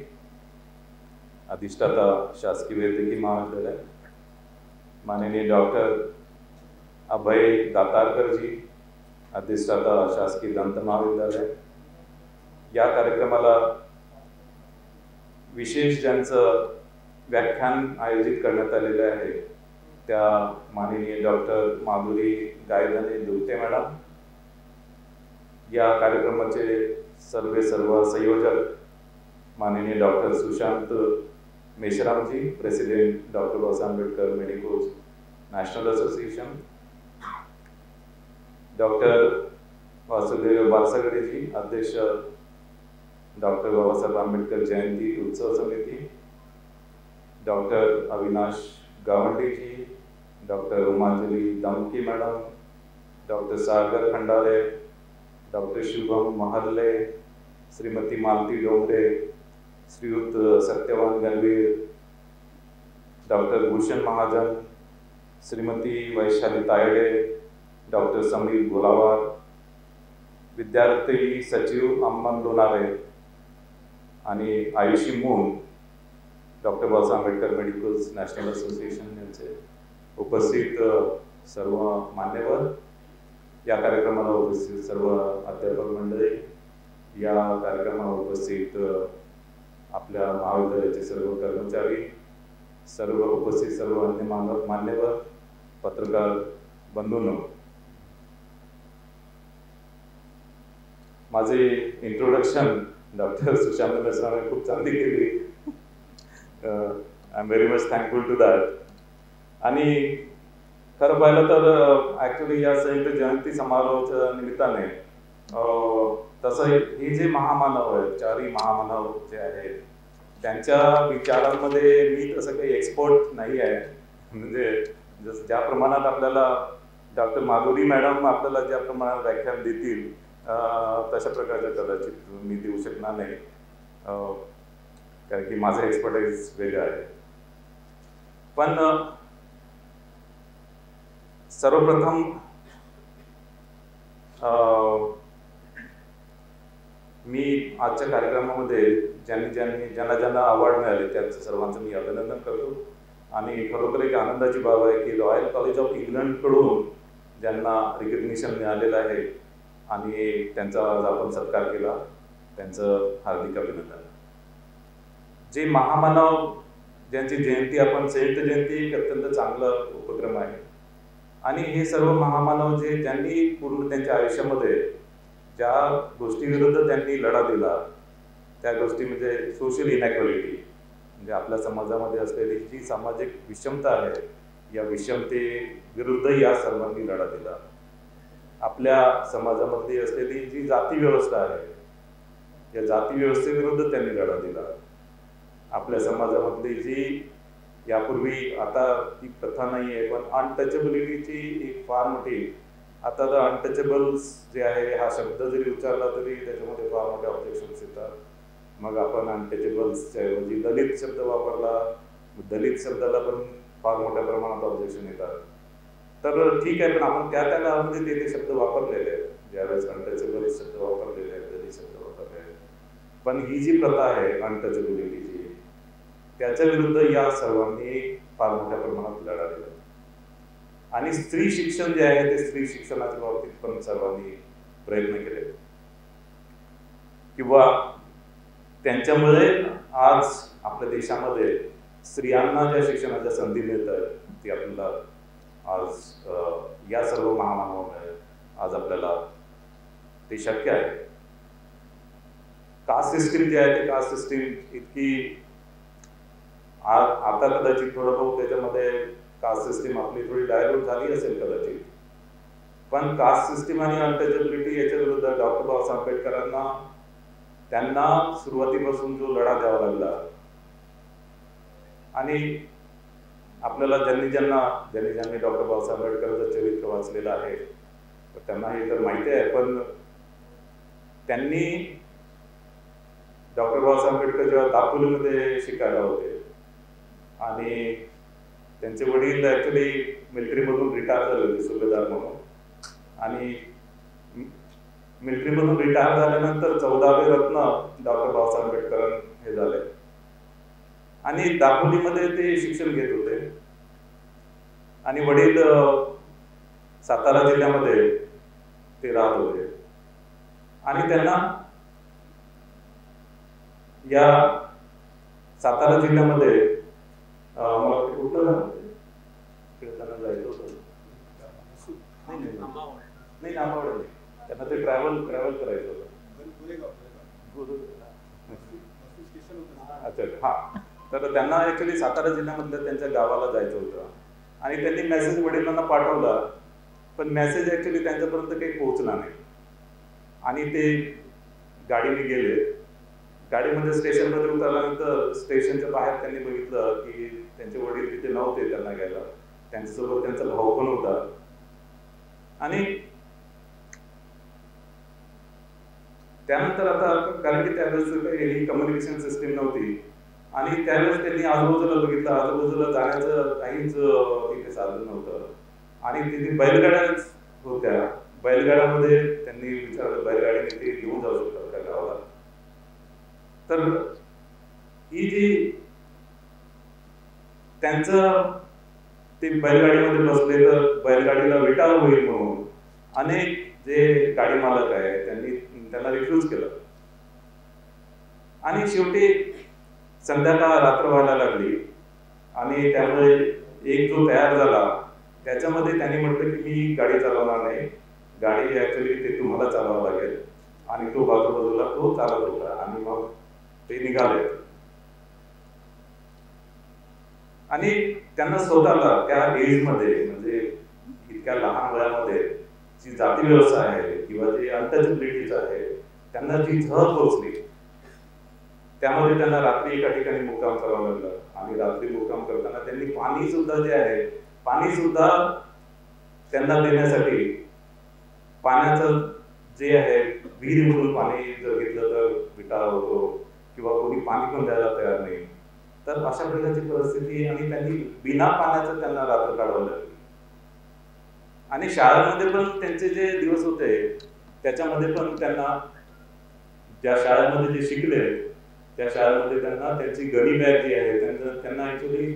अधिष्ठाता शासकीय वैद्यकीय महाविद्यालय, माननीय डॉक्टर अभय दातारकर जी, अधिष्ठाता शासकीय दंत महाविद्यालय, या कार्यक्रमाला विशेष ज्यांचं व्याख्यान आयोजित करण्यात आलेले आहे त्या माननीय डॉक्टर माधुरी गायधने दुर्ते मॅडम, या कार्यक्रमाचे सर्व संयोजक माननीय doctor Sushant Meshramji, president doctor Babasaheb Ambedkar medicos national association, doctor Vasudev Barasgade ji, अध्यक्ष डॉक्टर बाबासाहेब आंबेडकर जयंती उत्सव समिति, doctor Avinash Gawande ji, doctor Umanjali Damki madam, doctor Sagar Khandare, doctor Shubham Mahalle, Shrimati Malti Dongre, Shriyut Satyawan Ganvir, doctor Bhushan Mahajan, Shrimati Vaishali Tayde, doctor Sameer Golawar, विद्यार्थी सचिव अम्मन लोणारे आणि Ayushi moon, doctor Babasaheb Ambedkar medicals national association यांचे उपस्थित सर्व मान्यवर, या कार्यक्रमाला उपस्थित सर्व अध्यापक मंडळी, या कार्यक्रमाला उपस्थित आपल्या महाविद्यालयाचे सर्व कर्मचारी, सर्व उपस्थित सर्व अन्य मान्यवर, पत्रकार बंधूंनो, माझे इंट्रोडक्शन डॉक्टर सुशांत मेश्रामने खूप चांगली केली। I am very much thankful to that. आणि खरं पाहिलं तर ॲक्च्युली या संयुक्त जयंती समारोहाच्या निमित्ताने तसं हे जे महामानव आहेत, चारही महामानव जे आहेत, त्यांच्या विचारांमध्ये मी तसं काही एक्सपर्ट नाही आहे। म्हणजे जसं ज्या प्रमाणात आपल्याला डॉक्टर माधुरी मॅडम आपल्याला ज्या प्रमाणात व्याख्यान देतील तशा प्रकारचं कदाचित मी देऊ शकणार नाही, कारण की माझं एक्सपर्टाईज वेगळं आहे। पण सर्वप्रथम मी आजच्या कार्यक्रमामध्ये ज्यांना अवॉर्ड मिळाले त्यांचं सर्वांचं मी अभिनंदन करतो। आणि खरोखर एक आनंदाची बाब आहे की रॉयल कॉलेज ऑफ इंग्लंडकडून ज्यांना रिकग्निशन मिळालेलं आहे आणि त्यांचा आज आपण सत्कार केला, त्यांचं हार्दिक अभिनंदन. जे महामानव ज्यांची जयंती आपण संयुक्त जयंती एक अत्यंत चांगला उपक्रम आहे आणि हे सर्व महामानव ज्यांनी पूर्ण त्यांच्या आयुष्यामध्ये ज्या गोष्टीविरुद्ध त्यांनी लढा दिला त्या गोष्टी म्हणजे सोशल इनॅक्वॅलिटी, म्हणजे आपल्या समाजामध्ये असलेली जी सामाजिक विषमता आहे या विषमतेविरुद्ध या सर्वांनी लढा दिला. आपल्या समाजामध्ये असलेली जी जाती व्यवस्था आहे या जाती व्यवस्थेविरुद्ध त्यांनी लढा दिला. आपल्या समाजामधली जी यापूर्वी आता ती प्रथा नाही आहे पण अनटचेबिलिटीची एक फार मोठी, आता तर अनटचेबल्स जे आहे हा शब्द जरी उच्चारला तरी त्याच्यामध्ये फार मोठे ऑब्जेक्शन्स येतात. मग आपण अनटचेबल्सच्या ऐवजी दलित शब्द वापरला, दलित शब्दाला पण फार मोठ्या प्रमाणात ऑब्जेक्शन येतात. तर ठीक आहे, पण आपण त्या काळामध्ये ते शब्द वापरलेले आहेत, ज्यावेळेस अनटचेबल्स शब्द वापरलेले आहेत, दलित शब्द वापरले आहेत. पण ही जी प्रथा आहे अनटचेबिलिटीची त्याच्या विरुद्ध या सर्वांनी फार मोठ्या प्रमाणात लढा दिला. आणि स्त्री शिक्षण जे आहे ते स्त्री शिक्षणाच्या बाबतीत पण सर्वांनी प्रयत्न केले किंवा त्यांच्यामुळे आज आपल्या देशामध्ये स्त्रियांना ज्या शिक्षणाच्या संधी मिळतात ती आपल्याला आज या सर्व महामानवामुळे आज आपल्याला ते शक्य आहे. कास्ट सिस्टीम जे आहे ते कास्ट सिस्टीम इतकी आता कदाचित थोडं बहुत त्याच्यामध्ये कास्ट सिस्टीम आपली थोडी डायल्यूट झाली असेल कदाचित, पण कास्ट सिस्टीम आणि अनटचेबिलिटी याच्या विरुद्ध डॉक्टर बाबासाहेब आंबेडकरांना त्यांना सुरुवातीपासून जो लढा द्यावा लागला आणि आपल्याला ज्यांनी डॉक्टर बाबासाहेब आंबेडकरांचं चरित्र वाचलेलं आहे त्यांना हे तर माहिती आहे, पण त्यांनी डॉक्टर बाबासाहेब आंबेडकर जेव्हा दापोलीमध्ये शिकायला होते आणि त्यांचे वडील ॲक्च्युली मिलिटरीमधून रिटायर झाले होते सुभेदार म्हणून, आणि मिलिटरीमधून रिटायर झाल्यानंतर 14वे रत्न डॉक्टर बाबासाहेब आंबेडकर हे झाले आणि दापोलीमध्ये ते शिक्षण घेत होते आणि वडील सातारा जिल्ह्यामध्ये ते राहत होते आणि त्यांना या सातारा जिल्ह्यामध्ये मला कुठलं त्यांना जायचं होतं नाही नामावडे, त्यांना ते ट्रॅव्हल करायचं होतं. अच्छा हा, तर त्यांना ऍक्च्युली सातारा जिल्ह्यामधल्या त्यांच्या गावाला जायचं होतं आणि त्यांनी मेसेज वडिलांना पाठवला, पण मेसेज ऍक्च्युली त्यांच्यापर्यंत काही पोहोचला नाही आणि ते गाडीने गेले. गाडीमध्ये स्टेशनमध्ये उतरल्यानंतर स्टेशनच्या बाहेर त्यांनी बघितलं की त्यांचे वडील तिथे नव्हते त्यांना घ्यायला, त्यांच्यासोबत त्यांचा भाऊ पण होता आणि त्यानंतर आता कारण की त्यावेळेस काही कम्युनिकेशन सिस्टीम नव्हती आणि त्यावेळेस त्यांनी आजूबाजूला बघितलं, आजूबाजूला जाण्याचं काहीच तिथे साधन नव्हतं आणि तिथे बैलगाड्याच होत्या. बैलगाड्यामध्ये त्यांनी विचारलं बैलगाडीने ते घेऊन जाऊ शकतात त्या गावाला. तर ही जी त्यांचं ते बैलगाडीमध्ये बसले तर बैलगाडीला विटा होईल म्हणून अनेक जे गाडी मालक आहे त्यांना रिफ्यूज केलं आणि शेवटी संध्याकाळ रात्र व्हायला लागली आणि त्यामुळे एक जो तयार झाला त्याच्यामध्ये त्यांनी म्हटलं की मी गाडी चालवणार नाही, गाडी ऍक्च्युली ते तुम्हाला चालवावं लागेल आणि तो बाजूला तो चालत होता आणि मग ते निघाले आणि त्यांना स्वतःला त्या एज मध्ये म्हणजे इतक्या लहान वयामध्ये जी जाती व्यवस्था आहे किंवा जे अनटचेबिलिटीज आहे त्यांना जी झळ पोचली त्यामध्ये त्यांना रात्री एका ठिकाणी मुक्काम करावं लागलं आणि रात्री मुक्काम करताना त्यांनी पाणी सुद्धा जे आहे पाणी सुद्धा त्यांना देण्यासाठी पाण्याचं जे आहे विहिरीमधून पाणी जर घेतलं तर विटाळा होतो किंवा कोणी पाणी पण द्यायला तयार नाही. तर अशा प्रकारची परिस्थिती आणि त्यांनी बिना पाण्याचं त्यांना रात्र काढावं लागली आणि शाळेमध्ये पण त्यांचे जे दिवस होते त्याच्यामध्ये पण त्यांना ज्या शाळेमध्ये जे शिकले त्या शाळेमध्ये त्यांना त्यांची गडी बॅग जी आहे त्यांना ऍक्च्युली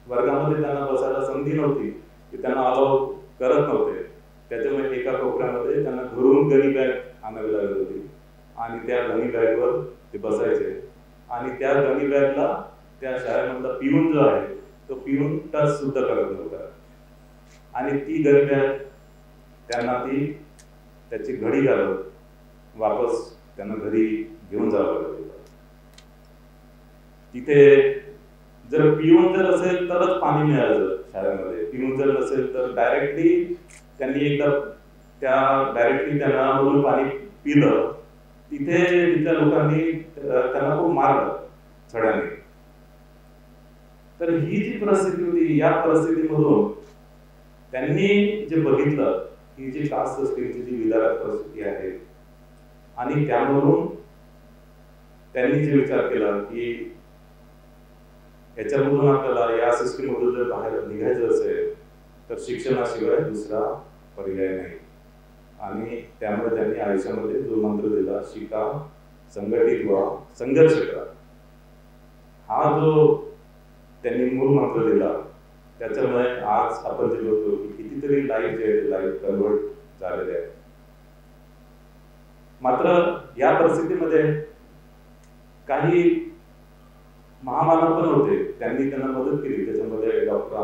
वर्गामध्ये त्यांना बसायला संधी नव्हती की त्यांना अलाउ करत नव्हते त्याच्यामुळे एका कोपऱ्यामध्ये त्यांना घरून गनी बॅग आणावी लागत होती आणि त्या गनी बॅगवर ते बसायचे आणि त्या गनी बॅगला त्या शाळेमधला पिऊन जो आहे तो पिऊन टच सुद्धा करत नव्हता आणि ती गनी बॅग त्यांना ती त्याची घडी घालत वापस त्यांना घरी घेऊन जावं लागत होतं. तिथे जर पिऊन जर असेल तरच पाणी मिळालं शाळेमध्ये, पिऊन जर नसेल तर डायरेक्टली त्यांनी एकदा डायरेक्टली त्या नळामधून पाणी पिलं. तिथल्या लोकांनी त्यांना खूप मारलं छड्याने. तर ही जी परिस्थिती होती, या परिस्थितीमधून त्यांनी जे बघितलं ही जी कास्ट सिस्टीमची जी विदारक परिस्थिती आहे आणि त्यामधून त्यांनी जे विचार केला की याच्यामधून आपल्याला या सिस्टीम मधून जर बाहेर निघायचं असेल तर शिक्षणाशिवाय दुसरा पर्याय नाही. आणि त्यामुळे त्यांनी आयुष्यामध्ये जो मंत्र दिला, शिका, संघटित व्हा, संघर्ष करा, हा जो त्यांनी मूळ मंत्र दिला, त्याच्यामुळे आज आपण जे बघतो की कितीतरी लाईफ जे आहे ते लाईफ कन्वर्ट झालेले आहे. मात्र या परिस्थितीमध्ये काही महामानव पण होते, त्यांनी त्यांना मदत केली. त्याच्यामध्ये डॉक्टर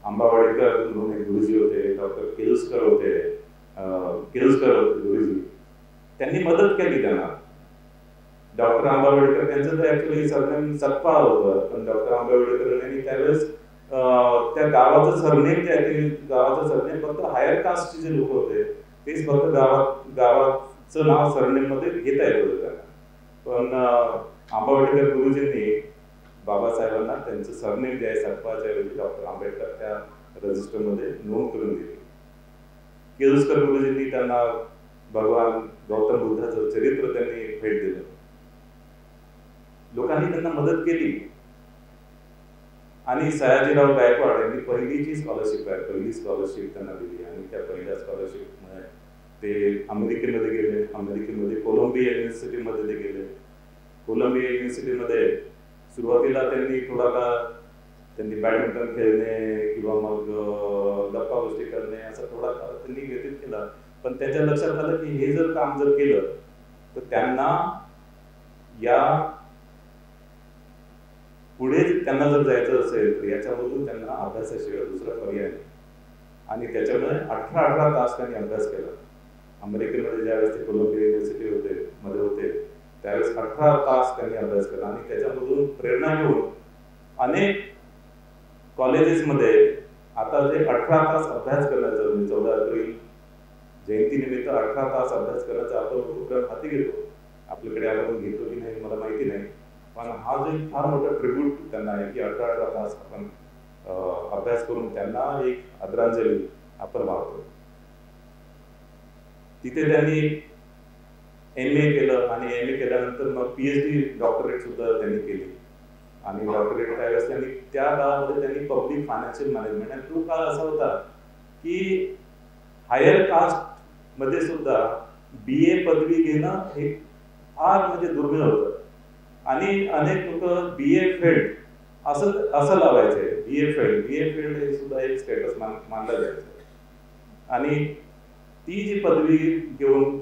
आंबावाडेकर म्हणून एक गुरुजी होते, डॉक्टर केलुस्कर होते गुरुजी, त्यांनी मदत केली त्यांना. डॉक्टर आंबावडेकर त्यांचं तर ऍक्च्युली सरनेम सत्पा होतं, पण डॉक्टर आंबावडेकर यांनी त्यावेळेस त्या गावाचं सरनेम जे आहे ते गावाचं सरनेम फक्त हायर कास्टचे जे लोक होते तेच फक्त गावाचं नाव सरनेम मध्ये घेता येत होतं त्यांना. पण आंबावडेकर गुरुजींनी बाबासाहेबांना त्यांचं सरनेम जे आहे सत्पाच्या ऐवजी डॉक्टर आंबेडकर त्या रजिस्टर मध्ये नोंद करून दिली. केलुस्कर गुरुजींनी त्यांना भगवान गौतम बुद्धाचं चरित्र त्यांनी भेट दिलं. लोकांनी त्यांना मदत केली आणि सयाजीराव गायकवाड यांनी पहिली जी स्कॉलरशिप आहे पहिली स्कॉलरशिप त्यांना दिली आणि त्या पहिल्या स्कॉलरशिपमुळे ते अमेरिकेमध्ये गेले. अमेरिकेमध्ये कोलंबिया युनिव्हर्सिटीमध्ये ते गेले. कोलंबिया युनिव्हर्सिटीमध्ये सुरुवातीला त्यांनी बॅडमिंटन खेळणे किंवा मग गप्पा गोष्टी करणे असा थोडा काळ त्यांनी व्यतीत केला. पण त्यांच्या लक्षात आलं की हे जर काम जर केलं तर त्यांना या पुढे त्यांना जर जायचं असेल तर याच्यामधून त्यांना अभ्यासाशिवाय दुसरा पर्याय नाही. आणि त्याच्यामुळे 18 तास त्यांनी अभ्यास केला. अमेरिकेमध्ये ज्यावेळेस ते कोलंबिया युनिव्हर्सिटी मध्ये होते त्यावेळेस 18 तास त्यांनी अभ्यास केला आणि त्याच्यामधून प्रेरणा घेऊन अनेक कॉलेजेसमध्ये आता जे 18 तास अभ्यास करण्याचं 14 एप्रिल जयंतीनिमित्त 18 तास अभ्यास करण्याचा आपण उपक्रम हाती घेतो. आपल्याकडे आपण घेतो की नाही मला माहिती नाही, पण हा जो एक फार मोठा ट्रिब्यूट त्यांना आहे की 18 तास आपण अभ्यास करून त्यांना एक आदरांजली आपण वाहतो. तिथे त्यांनी MA केलं आणि MA केल्यानंतर मग PhD डॉक्टरेट सुद्धा त्यांनी केली. आणि डॉक्टरेट त्यावेळेस त्यांनी त्या काळामध्ये त्यांनी पब्लिक फायनान्शियल मॅनेजमेंट, आणि तो काळ असा होता की हायर कास्ट मध्ये सुद्धा BA पदवी घेणं हे फार म्हणजे दुर्मिळ होतं. आणि अनेक लोक BA फेल्ड असं लावायचे. BA फेल्ड हे सुद्धा एक स्टेटस मानलं जायचं. आणि ती जी पदवी घेऊन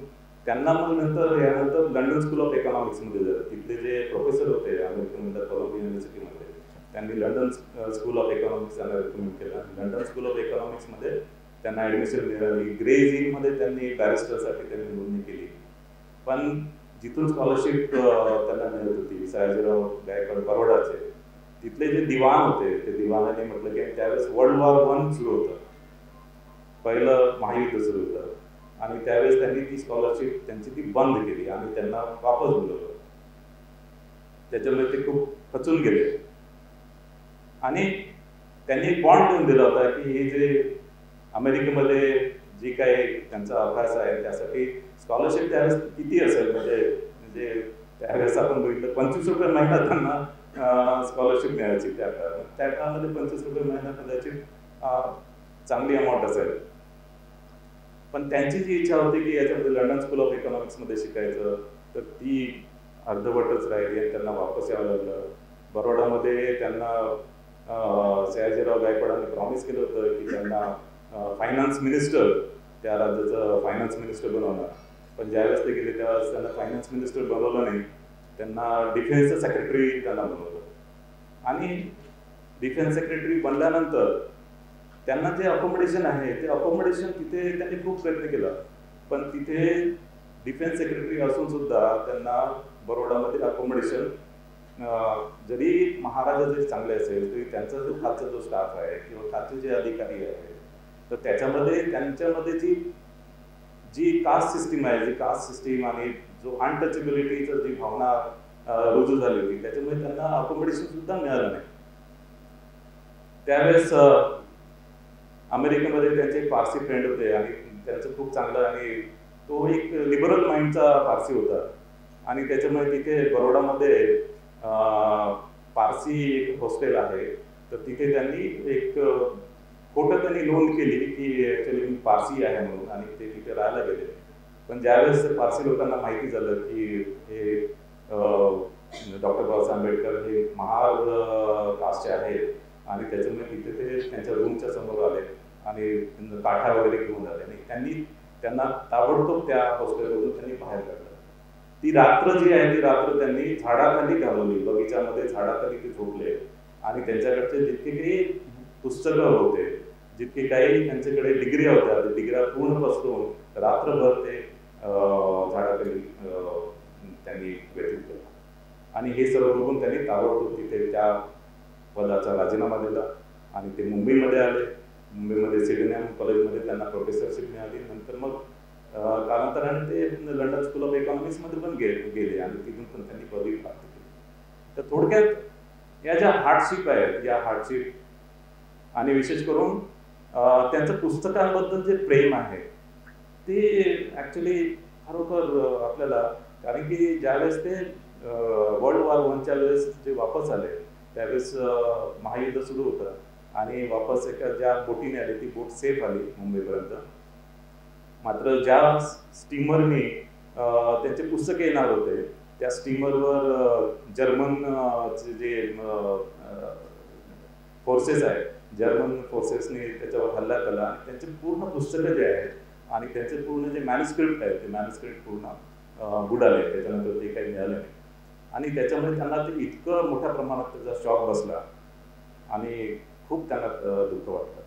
त्यांना मग यानंतर लंडन स्कूल ऑफ इकॉनॉमिक्स मध्ये झालं. तिथले जे प्रोफेसर होते अमेरिकेमधल्या कोलंबिया युनिव्हर्सिटीमध्ये त्यांनी लंडन स्कूल ऑफ इकॉनॉमिक्स त्यांना रेकमेंड केलं. लंडन स्कूल ऑफ इकॉनॉमिक्स मध्ये त्यांना ऍडमिशन मिळाली. ग्रेज इन मध्ये त्यांनी बॅरिस्टरसाठी त्यांनी नोंदणी केली. पण जिथून स्कॉलरशिप त्यांना मिळत होती सयाजीराव गायकवाड बरोडाचे तिथले जे दिवाण होते ते दिवाणाने म्हटलं की त्यावेळेस वर्ल्ड वॉर 1 सुरू होतं, पहिलं महायुद्ध सुरू होतं आणि त्यावेळेस त्यांनी ती स्कॉलरशिप त्यांची ती बंद केली आणि त्यांना वापस बोलवलं. त्याच्यामुळे ते खूप खचून गेले आणि त्यांनी एक बॉन्ड देऊन दिला होता की हे जे अमेरिकेमध्ये जी काही त्यांचा अभ्यास आहे त्यासाठी स्कॉलरशिप त्यावेळेस किती असेल म्हणजे त्यावेळेस आपण बघितलं 25 रुपये महिना त्यांना स्कॉलरशिप मिळायची. त्या काळामध्ये 25 रुपये महिना कदाचित चांगली अमाऊंट असेल. पण त्यांची जी इच्छा होती की याच्यामध्ये लंडन स्कूल ऑफ इकॉनॉमिक्स मध्ये शिकायचं तर ती अर्धवटच राहिली आणि त्यांना वापस यावं लागलं. बरोडामध्ये त्यांना सयाजीराव गायकवाडांनी प्रॉमिस केलं होतं की त्यांना फायनान्स मिनिस्टर त्या राज्याचं फायनान्स मिनिस्टर बनवणार, पण ज्यावेळेस ते गेले त्यावेळेस त्यांना फायनान्स मिनिस्टर बनवलं नाही, त्यांना डिफेन्सचं सेक्रेटरी त्यांना बनवलं. आणि डिफेन्स सेक्रेटरी बनल्यानंतर त्यांना जे अकोमोडेशन आहे ते अकोमोडेशन तिथे त्यांनी खूप प्रयत्न केला, पण तिथे डिफेन्स सेक्रेटरी असून सुद्धा त्यांना बरोडामध्ये अकोमोडेशन, जरी महाराजा जरी चांगले असेल तरी त्यांचा जो खालचा जो स्टाफ आहे किंवा खालचे जे अधिकारी आहेत तर त्याच्यामध्ये त्यांच्यामध्ये जी कास्ट सिस्टीम आहे, जी कास्ट सिस्टीम आणि जो अनटचेबिलिटीचं जी भावना रुजू झाली होती त्याच्यामुळे त्यांना अकोमोडेशन सुद्धा मिळालं नाही. त्यावेळेस अमेरिकेमध्ये त्यांचे एक पारसी फ्रेंड होते आणि त्यांचं खूप चांगलं, आणि तो एक लिबरल माइंडचा पारसी होता आणि त्याच्यामुळे तिथे बरोडामध्ये पारसी एक हॉस्टेल आहे, तर तिथे त्यांनी एक खोटं त्यांनी नोंद केली की ॲक्च्युली मी पारसी आहे म्हणून, आणि ते तिथे राहायला गेले. पण ज्यावेळेस पारसी लोकांना माहिती झालं की हे डॉक्टर बाबासाहेब आंबेडकर हे महार कास्टचे आहेत आणि त्याच्यामुळे तिथे ते त्यांच्या रूमच्या समोर आले आणि काठा वगैरे घेऊन आले आणि त्यांना ताबडतोब त्या हॉस्टेलमधून त्यांनी बाहेर काढलं. ती रात्र जी आहे ती रात्र त्यांनी झाडाखाली घालवली, बगीच्यामध्ये झाडाखाली ते झोपले आणि त्यांच्याकडचे जितके काही पुस्तकं होते, जितके काही त्यांच्याकडे डिग्र्या होत्या, त्या डिग्र्या पूर्ण पसरून रात्रभर ते झाडाखाली त्यांनी व्यतीत केलं. आणि हे सर्व बघून त्यांनी ताबडतोब तिथे त्या पदाचा राजीनामा दिला आणि ते मुंबईमध्ये आले. मुंबईमध्ये सिडनी कॉलेजमध्ये त्यांना प्रोफेसरशिप मिळाली. नंतर मग कालांतराने ते लंडन स्कूल ऑफ इकॉनॉमिक्समध्ये पण गेले आणि तिथून पण त्यांनी पदवी प्राप्त केली. तर थोडक्यात या ज्या हार्डशिप आहेत, या हार्डशिप आणि विशेष करून त्यांचं पुस्तकांबद्दल जे प्रेम आहे ते ॲक्च्युली खरोखर आपल्याला, कारण की ज्यावेळेस ते वर्ल्ड वॉर 1च्या वेळेस जे वापस आले त्यावेळेस महायुद्ध सुरू होतं आणि वापस एका ज्या बोटीने आली ती बोट सेफ आली मुंबईपर्यंत. मात्र ज्या स्टीमरने त्यांचे पुस्तके येणार होते त्या स्टीमरवर जर्मन जे फोर्सेस आहेत, जर्मन फोर्सेसने त्याच्यावर हल्ला केला आणि त्यांचे पूर्ण पुस्तकं जे आहेत आणि त्यांचे पूर्ण जे मॅन्युस्क्रिप्ट आहेत ते मॅन्युस्क्रिप्ट पूर्ण बुडाले. त्याच्यानंतर ते काही मिळालं नाही आणि त्याच्यामुळे त्यांना ते इतकं मोठ्या प्रमाणात त्याचा शॉक बसला आणि खूप त्यांना दुःख वाटलं.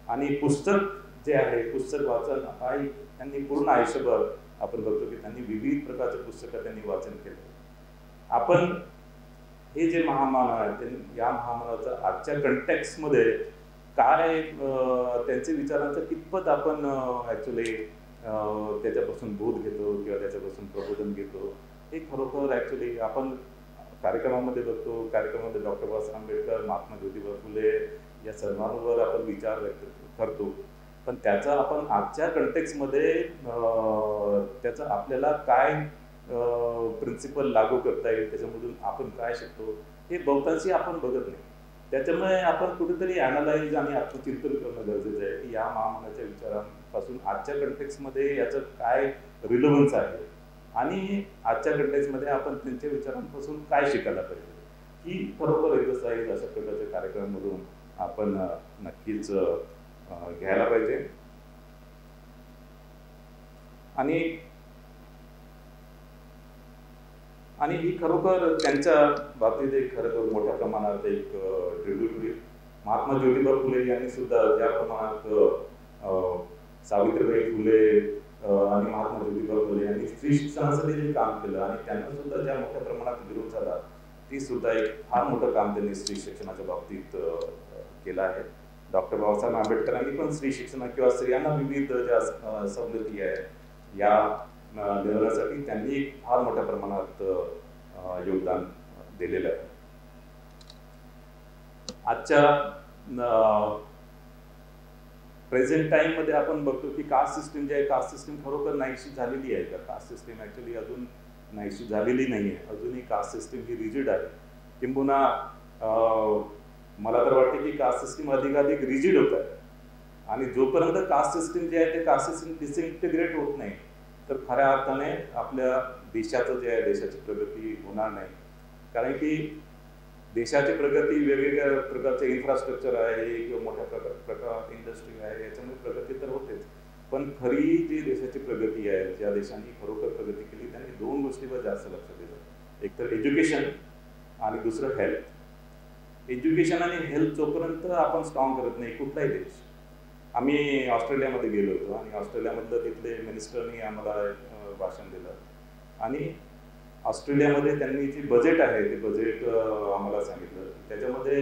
आणि पुस्तक जे आहे, पुस्तक वाचन काही त्यांनी पूर्ण आयुष्यभर आपण बघतो की त्यांनी विविध प्रकारचे पुस्तकं त्यांनी वाचन केलं. आपण हे जे महामान आहेत या महामानाचा आजच्या कंटेक्स्टमध्ये काय त्यांचे विचारांचं कितपत आपण ॲक्च्युली त्याच्यापासून बोध घेतो किंवा त्याच्यापासून प्रबोधन घेतो हे खरोखर ॲक्च्युली आपण कार्यक्रमामध्ये बघतो. कार्यक्रमामध्ये डॉक्टर बाबासाहेब आंबेडकर, महात्मा ज्योतिबा फुले या सर्वांवर आपण विचार व्यक्त करतो, पण त्याचा आपण आजच्या कंटेक्स्टमध्ये त्याचा आपल्याला काय प्रिन्सिपल लागू करता येईल, त्याच्यामधून आपण काय शिकतो हे बहुतांशी आपण बघत नाही. त्याच्यामुळे आपण कुठेतरी ॲनालाइज आणि आत्मचिंतन करणं गरजेचं आहे की या महामानाच्या विचारांपासून आजच्या कंटेक्स्टमध्ये याचं काय रिलेव्हन्स आहे आणि आजच्या कंटेक्स्टमध्ये आपण त्यांच्या विचारांपासून काय शिकायला पाहिजे. ही खरोखर एक्झरसाईज अशा प्रकारच्या कार्यक्रमामधून आपण नक्कीच घ्यायला पाहिजे. आणि ही खरोखर त्यांच्या बाबतीत एक खरोखर मोठ्या प्रमाणात एक ट्रिब्यूट होईल. महात्मा ज्योतिबा फुले यांनी सुद्धा ज्या प्रमाणात सावित्रीबाई फुले आणि महात्मा ज्योतिबा फुले यांनी स्त्री शिक्षणासाठी जे काम केलं आणि त्यांना सुद्धा ज्या मोठ्या प्रमाणात विरोध झाला ती सुद्धा एक फार मोठं काम त्यांनी स्त्री शिक्षणाच्या बाबतीत केलं आहे. डॉक्टर बाबासाहेब आंबेडकरांनी पण स्त्री शिक्षण किंवा स्त्रियांना विविध ज्या सवलती आहेत या मिळवण्यासाठी त्यांनी फार मोठ्या प्रमाणात योगदान दिलेलं आहे. आजच्या प्रेझेंट टाइममध्ये आपण बघतो की कास्ट सिस्टीम जे आहे, कास्ट सिस्टीम खरोखर नाहीशी झालेली आहे का? कास्ट सिस्टीम ॲक्च्युली अजून नाहीशी झालेली नाही आहे. अजूनही कास्ट सिस्टीम ही रिजिड आहे. किंबहुना मला तर वाटते की कास्ट सिस्टीम अधिकाधिक रिजिड होत आहे आणि जोपर्यंत कास्ट सिस्टीम जे आहे ते कास्ट सिस्टीम डिसइंटिग्रेट होत नाही तर खऱ्या अर्थाने आपल्या देशाचं जे आहे देशाची प्रगती होणार नाही. कारण की देशाची प्रगती वेगवेगळ्या प्रकारचे इन्फ्रास्ट्रक्चर आहे किंवा मोठ्या प्रकार इंडस्ट्री आहे याच्यामुळे प्रगती तर होतेच, पण खरी जी देशाची प्रगती आहे, ज्या देशांनी खरोखर प्रगती केली त्यांनी 2 गोष्टीवर जास्त लक्ष दिलं. एक तर एज्युकेशन आणि दुसरं हेल्थ. एज्युकेशन आणि हेल्थ जोपर्यंत आपण स्ट्रॉंग करत नाही कुठलाही देश. आम्ही ऑस्ट्रेलियामध्ये गेलो होतो आणि ऑस्ट्रेलियामधलं तिथले मिनिस्टरनी आम्हाला भाषण दिलं आणि ऑस्ट्रेलियामध्ये त्यांनी जे बजेट आहे ते बजेट आम्हाला सांगितलं. त्याच्यामध्ये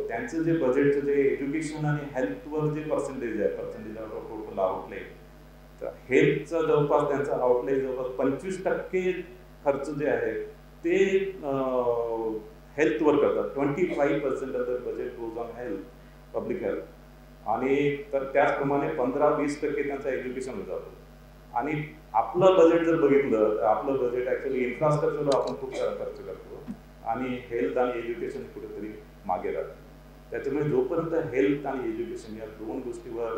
त्यांचं जे बजेटचं जे एज्युकेशन आणि हेल्थवर जे पर्सेंटेज आहे, पर्सेंटेज ऑफ टोटल आउटले, तर हेल्थचं जवळपास त्यांचा आउटले जवळपास 25% खर्च जे आहे ते हेल्थवर करतात. 25% of the budget goes on health, public health. आणि तर त्याचप्रमाणे 15-20% त्यांचा एज्युकेशनवर जातो. आणि आपलं बजेट जर बघितलं तर आपलं बजेट ॲक्च्युली इन्फ्रास्ट्रक्चरवर आपण खूप सारा खर्च करतो आणि हेल्थ आणि एज्युकेशन कुठेतरी मागे राहतं. त्याच्यामुळे जोपर्यंत हेल्थ आणि एज्युकेशन या 2 गोष्टीवर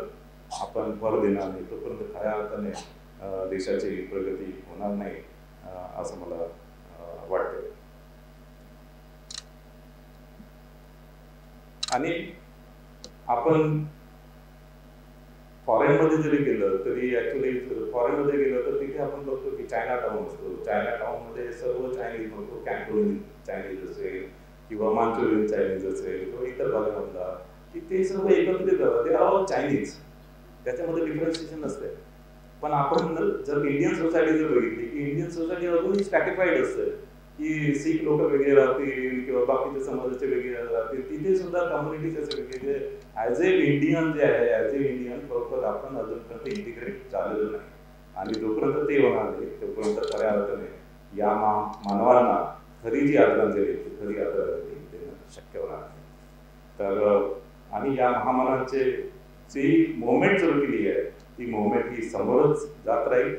आपण भर देणार नाही तोपर्यंत खऱ्या अर्थाने देशाची प्रगती होणार नाही असं मला वाटतं. आणि आपण फॉरेनमध्ये जरी गेलं तरी ॲक्च्युली फॉरेनमध्ये गेलं तर तिथे आपण बघतो की चायना टाउन असतो. चायना टाउनमध्ये सर्व चायनीज म्हणतो, कॅन्टोनीज चायनीज असेल किंवा मांचुरियन चायनीज असेल किंवा इतर भागामधला, की ते सर्व एकत्रित राहतात. ते ऑल चायनीज, त्याच्यामध्ये डिफरन्शिएशन नसते. पण आपण जर इंडियन सोसायटी जर बघितली की इंडियन सोसायटी अजूनही स्ट्रॅटिफाईड असते की सीख लोक वेगळे राहतील किंवा बाकीच्या समाजाचे वेगळे राहतील. तिथे सुद्धा कम्युनिटीज असे वेगळे. ॲज ए इंडियन जे आहे, ॲज ए इंडियन खरोखर आपण अजूनपर्यंत इंटिग्रेट झालेलं नाही. आणि जोपर्यंत ते होणार नाही तोपर्यंत खऱ्या अर्थाने या मानवांना खरी जी आदरांजली ती खरी आदरांजली देणं शक्य होणार नाही. तर आणि या महामानवांचे जी मुवमेंट सुरू केली आहे ती मुवमेंट ही समोरच जात राहील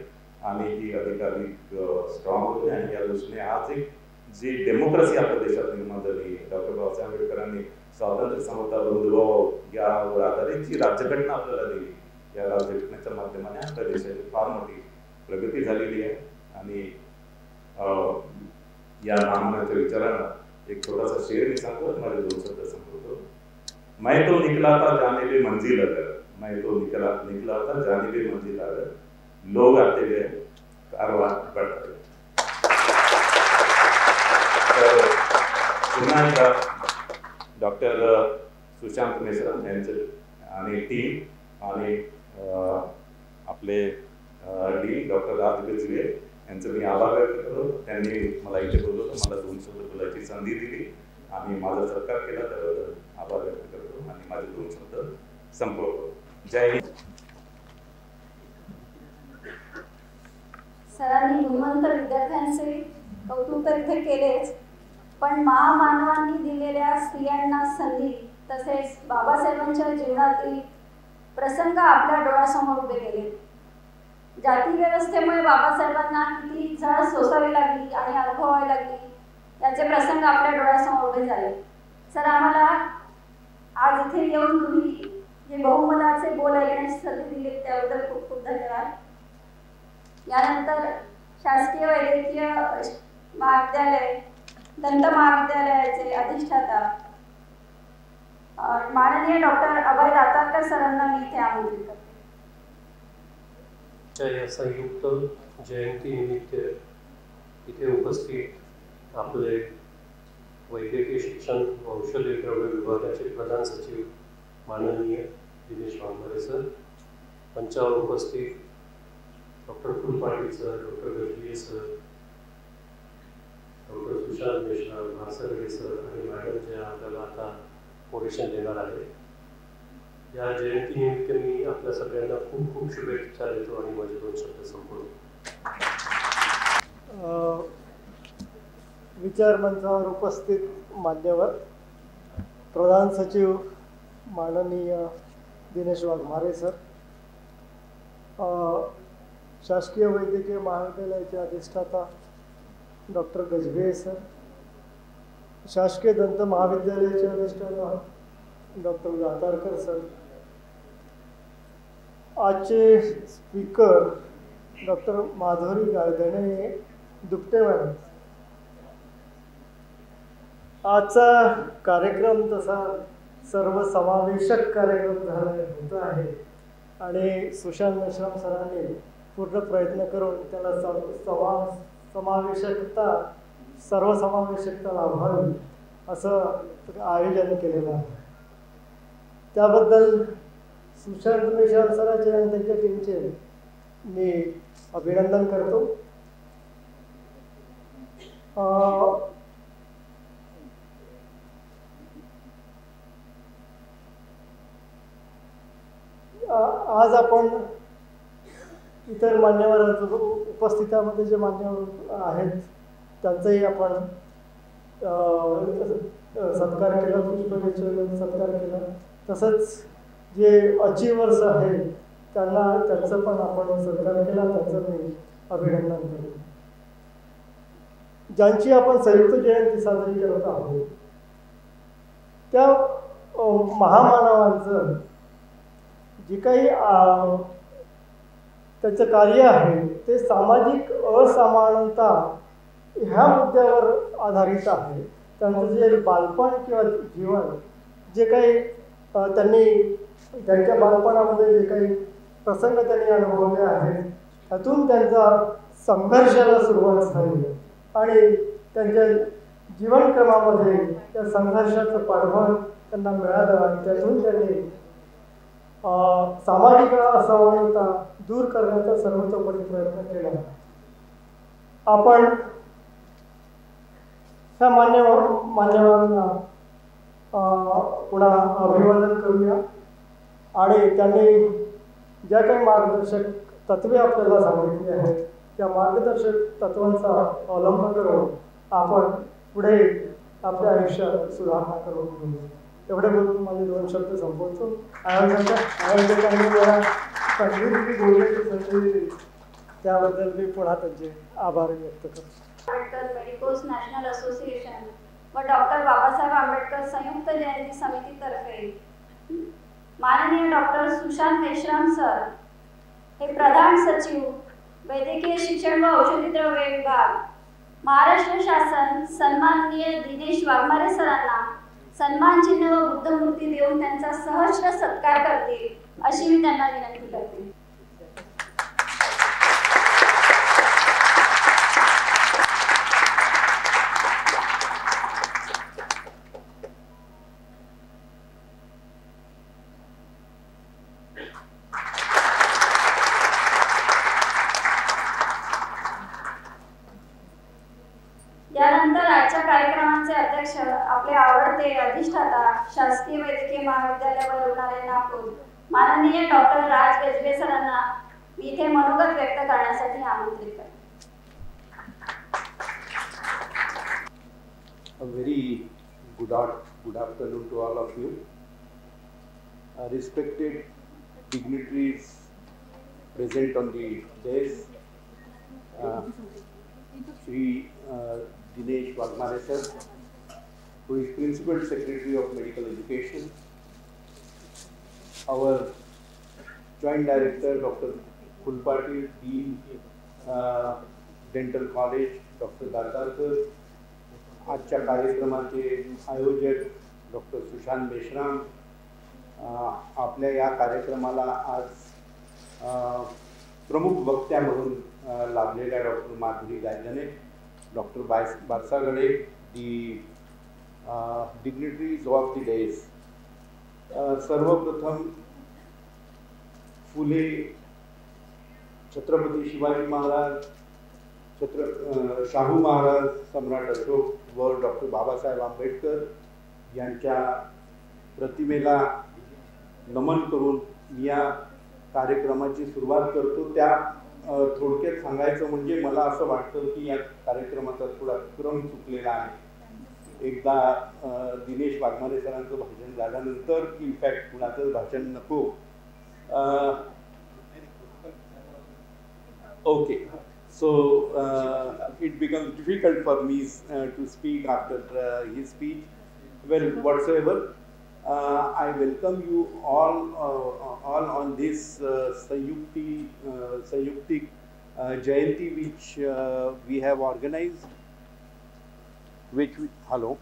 आणि ही अधिकाधिक स्ट्रॉंग होते. आणि या दृष्टीने आज एक जी डेमोक्रेसी आपल्या देशात निर्माण झाली, डॉक्टर बाबासाहेब आंबेडकरांनी स्वातंत्र्य समता बंधुभाव यावर आधारित जी राज्यघटना आपल्याला दिली, या राज्यघटनेच्या माध्यमाने आपल्या देशाची फार मोठी प्रगती झालेली आहे. आणि या महामानवाच्या विचारांना एक छोटासा शेर मी सांगतो, माझे 2 शब्द संपवतो. मैं तो निकला था जाने भी मंजिल अगर, मैं तो निकला था जाने भी मंजिल अगर, लोग आते गए कारवां बढ़ता गया. तर पुन्हा एकदा डॉक्टर सुशांत मिश्रा यांचे आणि टीम आणि आपले डीन डॉक्टर राज गजबे यांचं मी आभार व्यक्त करतो. त्यांनी मला इथे बोलवलं, मला 2 शब्द बोलायची संधी दिली आणि माझा सत्कार केला, त्याबद्दल आभार व्यक्त करतो आणि माझे 2 शब्द संपवतो. जय हिंद. सरांनी गुणवंत विद्यार्थ्यांचे कौतुक तर इथे केलेच, पण महामानवांनी दिलेल्या स्त्रियांना संधी तसेच बाबासाहेबांच्या जीवनातील प्रसंग आपल्या डोळ्यासमोर उभे केले. जाती व्यवस्थेमुळे बाबासाहेबांना किती झळ सोसावी लागली आणि अनुभवावी लागली याचे प्रसंग आपल्या डोळ्यासमोर उभे झाले. सर, आम्हाला आज इथे येऊन तुम्ही जे बहुमताचे बोल ऐकण्याची संधी दिली त्याबद्दल खूप खूप धन्यवाद. यानंतर शासकीय वैद्यकीय महाविद्यालय दंत महाविद्यालयाचे अधिष्ठाता माननीय डॉक्टर अभय दातारकर सरांना मी इथे आमंत्रित करते. या संयुक्त जयंतीनिमित्त इथे उपस्थित आपले वैद्यकीय शिक्षण व औषधी द्रव्य विभागाचे प्रधान सचिव माननीय दिनेश वाघमारे सर, मंचावर उपस्थित doctor Phul Patil sir, doctor Gajbe sir, doctor Sushant Mishra, Bhasarge sir आणि मॅडम जे आपल्याला आता पोर्शन देणार आहे. या जयंतीनिमित्त मी आपल्या सगळ्यांना खूप खूप शुभेच्छा देतो आणि माझे 2 शब्द संपवतो. विचार मंचावर उपस्थित मान्यवर, प्रधान सचिव माननीय दिनेश वाघमारे सर, शासकीय वैद्यकीय महाविद्यालयाचे अधिष्ठाता डॉक्टर गजबे सर, शासकीय दंत महाविद्यालयाचे अधिष्ठाता डॉक्टर दातारकर सर, आजचे स्पीकर डॉक्टर माधुरी गायधणे दुपटे मॅडम. आजचा कार्यक्रम तसा सर्वसमावेशक कार्यक्रम झाला होत आहे आणि सुशांत मेश्राम सरांनी पूर्ण प्रयत्न करून त्याला सर्वसमावेशकता लाभावी असं आयोजन केलेलं आहे. त्याबद्दल सुशांत मेश्राम सरांचे आणि त्यांच्या टीमचे मी अभिनंदन करतो. आज आपण इतर मान्यवर उपस्थितामध्ये जे मान्यवर आहेत त्यांचाही आपण सत्कार केला, पुष्पगुच्छ सत्कार केला. तसंच जे अचिव्हर्स आहेत त्यांचं पण आपण सत्कार केला, त्यांचं मी अभिनंदन करतो. ज्यांची आपण संयुक्त जयंती साजरी करत आहोत त्या महामानवांचं जे काही त्याचं कार्य आहे ते सामाजिक असमानता ह्या मुद्द्यावर आधारित आहे. त्यांचं जे बालपण किंवा जीवन जे काही त्यांनी त्यांच्या बालपणामध्ये जे काही प्रसंग त्यांनी अनुभवले आहेत त्यातून त्यांचा संघर्षाला सुरुवात झाली आणि त्यांच्या जीवनक्रमामध्ये त्या संघर्षाचं पाठबळ त्यांना मिळालं आणि त्यातून त्यांनी सामाजिक असमानता दूर करण्याचा सर्वतोपरी प्रयत्न केला. आपण ह्या मान्यवरांना पुन्हा अभिवादन करूया आणि त्यांनी ज्या काही मार्गदर्शक तत्वे आपल्याला सांगितली आहेत त्या मार्गदर्शक तत्वांचा अवलंब करून आपण पुढे आपल्या आयुष्यात सुधारणा करून घेऊ. एवढे बोलून माझे 2 शब्द संपवतो. आयोजकांनी मला संधी बोलण्याची संधी दिली त्याबद्दल मी पुन्हा त्यांचे आभार व्यक्त करतो. आंबेडकर मेडिकोस नॅशनल असोसिएशन व डॉक्टर बाबासाहेब आंबेडकर संयुक्त जयंती समितीतर्फे माननीय डॉक्टर सुशांत मेश्राम सर हे प्रधान सचिव वैद्यकीय शिक्षण व औषधी द्रव्य विभाग महाराष्ट्र शासन सन्माननीय दिनेश वाघमारे सरांना सन्मान चिन्ह व बुद्धमूर्ती देऊन त्यांचा सहर्ष सत्कार करतील अशी मी त्यांना विनंती करते. यानंतर आजच्या कार्यक्रमाचे अध्यक्ष आपले आवडते अधिष्ठाता शासकीय वैद्यकीय महाविद्यालय व रुग्णालय नागपूर माननीय डॉक्टर राज गजबे सरांना मी इथे मनोगत व्यक्त करण्यासाठी आमंत्रित करते. A very good afternoon to all of you. Respected dignitaries present on the dais, Shri Dinesh Wagmare sir, who is Principal Secretary of Medical Education, our Joint Director Dr. Kulpati, Dean Dental College Dr. Datarkar, आजच्या कार्यक्रमाचे आयोजक doctor Sushant Meshram, आपल्या या कार्यक्रमाला आज प्रमुख वक्त्या म्हणून लाभलेल्या doctor Madhuri Gaydhane, doctor Barasagade, the dignitaries of the days. सर्वप्रथम फुले, छत्रपती शिवाजी महाराज, शाहू महाराज, सम्राट अशोक व डॉक्टर बाबासाहेब आंबेडकर यांच्या प्रतिमेला नमन करून मी या कार्यक्रमाची सुरुवात करतो. त्या थोडक्यात सांगायचं म्हणजे मला असं वाटतं की या कार्यक्रमाचा थोडा क्रम चुकलेला आहे. एकदा दिनेश वाघमारे सरांचं भाषण झाल्यानंतर की इनफॅक्ट कुणाचं भाषण नको. Okay, so it becomes difficult for me to speak after his speech. Well, whatsoever, I welcome you all on this Sayuktik Jayanti which we have organized. Hello.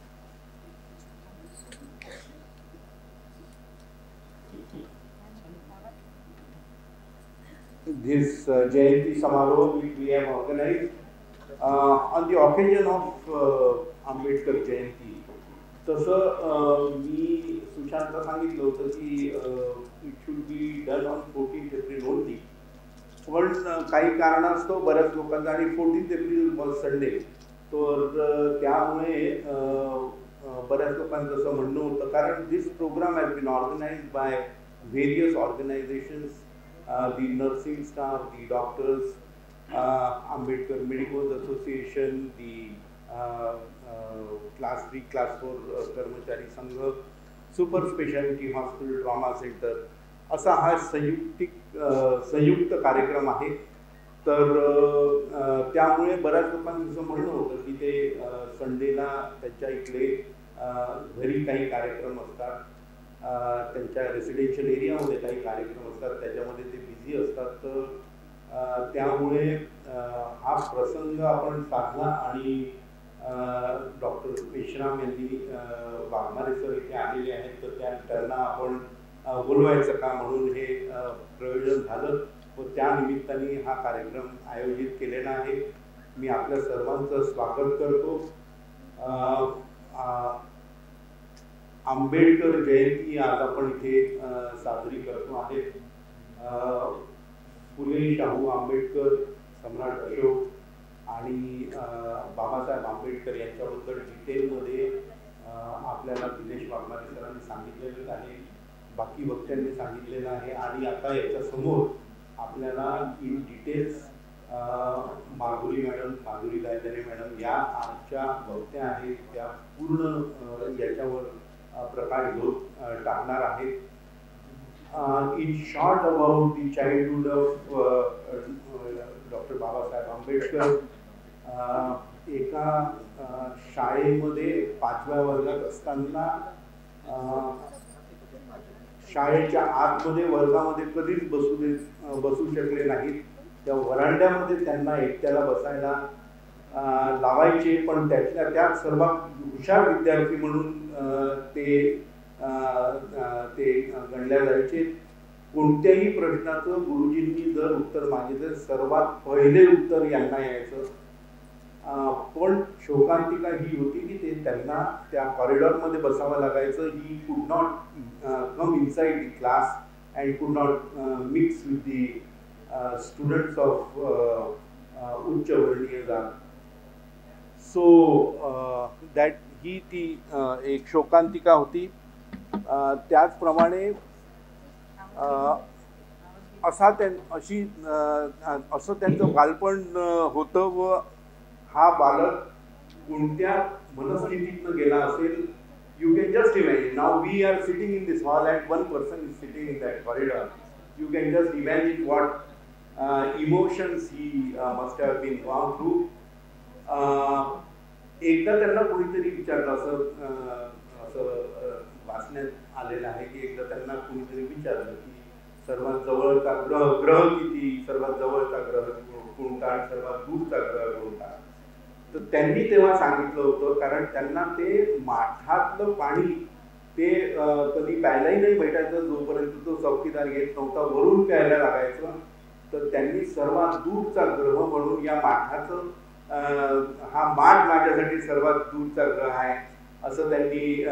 this Jayanti Samaroh which we have organized on the occasion of Ambedkar Jayanti. तसं मी सुशांतला सांगितलं होतं की it should be done on 14th April only, पण काही कारणास्तव बऱ्याच लोकांचा आणि 14th एप्रिल वॉज संडे, तर त्यामुळे बऱ्याच लोकांचं असं म्हणणं होतं, कारण this program has been organized by various organizations, the nursing staff, the doctors, Ambedkar Medical Association, the class 3, class 4 कर्मचारी संघ, super speciality hospital, trauma centre, असा हा संयुक्त कार्यक्रम आहे. तर त्यामुळे बऱ्याच लोकांचं म्हणणं होतं की ते संडेला त्यांच्या इकडे घरी काही कार्यक्रम असतात, त्यांच्या रेसिडेन्शियल एरियामध्ये काही कार्यक्रम असतात, त्याच्यामध्ये ते बिझी असतात. तर त्यामुळे हा प्रसंग आपण साधला आणि डॉक्टर मेश्राम यांनी वाघमारे सर इथे आलेले आहेत, तर त्यांना आपण बोलवायचं का म्हणून हे प्रयोजन झालं व त्या निमित्ताने हा कार्यक्रम आयोजित केलेला आहे. मी आपल्या सर्वांचं स्वागत करतो. आंबेडकर जयंती आज आपण इथे साजरी करतो आहे. फुले शाहू आंबेडकर, सम्राट अशोक आणि बाबासाहेब आंबेडकर यांच्याबद्दल डिटेलमध्ये आपल्याला दिनेश वाघमारे सरांनी सांगितलेलं आहे, बाकी वक्त्यांनी सांगितलेलं आहे आणि आता याच्यासमोर आपल्याला in details Madhuri Gaydhane madam या आमच्या वक्त्या आहेत, त्या पूर्ण याच्यावर प्रकाश टाकणार आहेत. In short about the childhood of doctor Babasaheb Ambedkar. एका शाळेमध्ये 5व्या वर्गात असताना शाळेच्या आतमध्ये वर्गामध्ये कधीच बसू शकले नाहीत. त्या वरांड्यामध्ये त्यांना एकट्याला बसायला लावायचे, पण त्यातल्या त्यात सर्वात हुशार विद्यार्थी म्हणून ते गणल्या जायचे. कोणत्याही प्रश्नाचं गुरुजींनी जर उत्तर मागितलं सर्वात पहिले उत्तर यांना यायचं. पण शोकांतिका ही होती की ते त्यांना त्या कॉरिडॉरमध्ये बसावं लागायचं. He could not come inside the class and could not mix with the students of उच्च वर्णीय जात. सो दॅट ही ती एक शोकांतिका होती. त्याचप्रमाणे असं त्यांचं बालपण होतं व हा बालक कोणत्या मनस्थितीतनं गेला असेल. You can just imagine. Now we are sitting in this hall and one person is sitting in that corridor. You can just imagine what emotions he must have been gone through. एकदा त्यांना कोणीतरी विचारलं, असं वाचण्यात आलेलं आहे की एकदा त्यांना कोणीतरी विचारलं की सर्वात जवळचा ग्रह किती, सर्वात जवळचा ग्रह कोणता, सर्वात दूरचा ग्रह कोणता. तर त्यांनी तेव्हा सांगितलं होतं, कारण त्यांना ते माठातलं पाणी ते कधी प्यायलाही नाही भेटायचं जोपर्यंत तो चौकीदार येत नव्हता, वरून प्यायला लागायचं. तर त्यांनी सर्वात दूरचा ग्रह म्हणून या माठाचं हा माठ माझ्यासाठी सर्वात दूरचा ग्रह आहे असं त्यांनी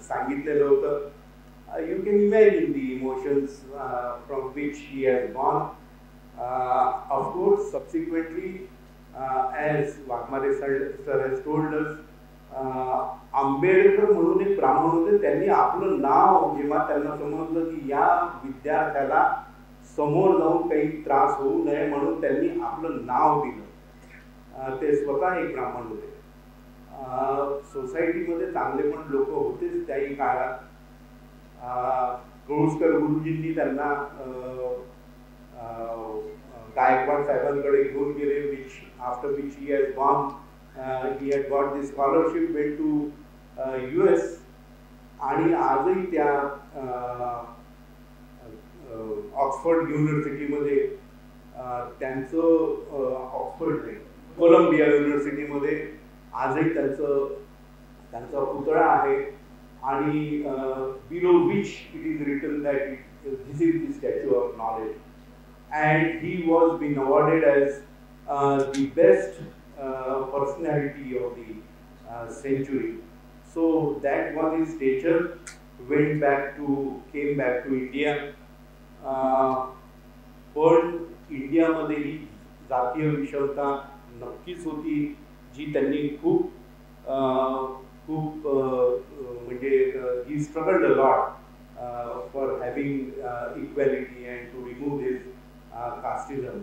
सांगितलेलं होतं. You can imagine the emotions from which he has gone. Of course, subsequently, as Wagmare sir has told us, Ambedkar म्हणून एक ब्राह्मण होते. त्यांनी आपलं नाव जेव्हा त्यांना समजलं की या विद्यार्थ्याला समोर जाऊन काही त्रास होऊ नये म्हणून त्यांनी आपलं नाव दिलं. ते स्वतः एक ब्राह्मण होते. सोसायटीमध्ये चांगले पण लोक होतेच त्याही काळात. कळुसकर गुरुजींनी त्यांना गायकवाड साहेबांकडे घेऊन गेले, after which he has gone. He had got this scholarship, went to US आणि आजही त्या ऑक्सफर्ड युनिव्हर्सिटीमध्ये त्यांचं कोलंबिया युनिव्हर्सिटीमध्ये आजही त्यांचा पुतळा आहे. आणि below which it is written that this is the statue of knowledge. and he was been awarded as the best personality of the century. So that was his stature. Came back to India. पण इंडियामध्ये ही जातीय विषमता नक्कीच होती, जी त्यांनी खूप म्हणजे he struggled a lot for having equality and to remove this casteism.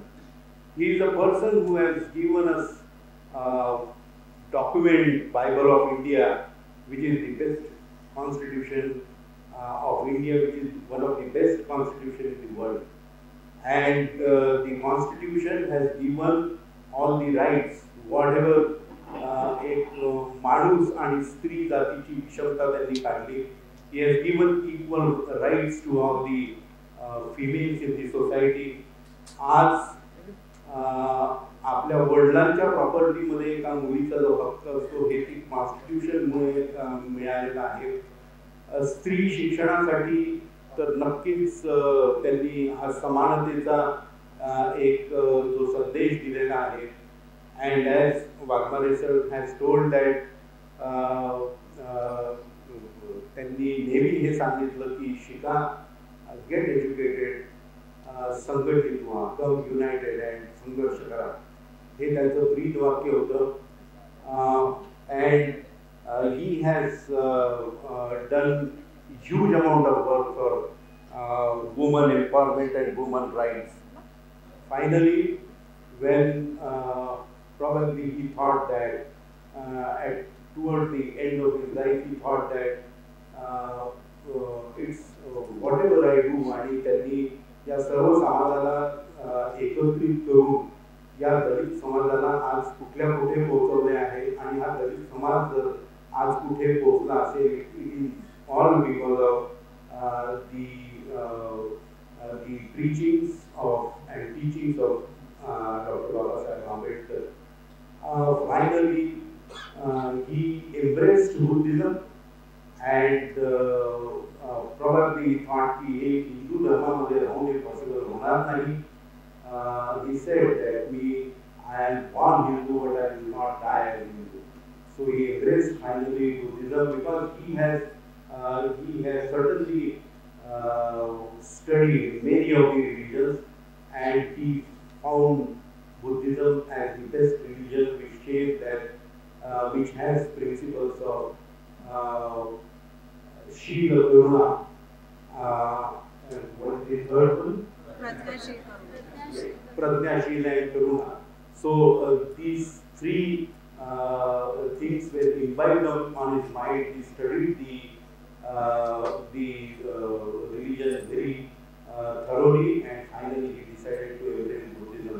He is a person who has given us document Bible of India, which is the best constitution of India, which is one of the best constitution in the world. And the constitution has given all the rights, whatever एक माणूस आणि स्त्री जातीची विषमता त्यांनी काढली. He has given equal rights to all the females in the society. आज आपल्या वडिलांच्या प्रॉपर्टीमध्ये एका मुलीचा जो हक्क असतो हे ती कॉन्स्टिट्यूशनमुळे मिळालेला आहे. स्त्री शिक्षणासाठी तर नक्कीच त्यांनी हा समानतेचा एक जो संदेश दिलेला आहे. And as Waghmare sir has told that त्यांनी नेहमी हे सांगितलं की शिका, गेट एज्युकेटेड, संघटित व्हा, कम युनायटेड अँड संघर्ष करा, हे त्यांचं ब्रीद वाक्य होतं. And he has done huge amount of work for women empowerment and women rights. Finally, when probably he thought that towards the end of his life, he thought that it's whatever I do, आणि त्यांनी या सर्व समाजाला एकत्रित करून या दलित समाजाला आज कुठे पोहोचवले आहे. आणि हा दलित समाज जर आज कुठे पोहोचला असेल, all because of the preachings of and teachings of Dr. Babasaheb Ambedkar. Finally, he embraced Buddhism and probably thought कि हे हिंदू धर्मामध्ये राहून हे possible होणार नाही. He said that I am born Hindu but I will not die as Hindu. So he embraced finally Buddhism because he has certainly studied many of the religions, and he found Buddhism as the best religion, which says that which has principles of Shila Karuna, and what is the third one? Prajna, Shila and Karuna. So these three things were imbibed on his mind. He studied the religion very thoroughly, and finally he decided to embrace Buddhism.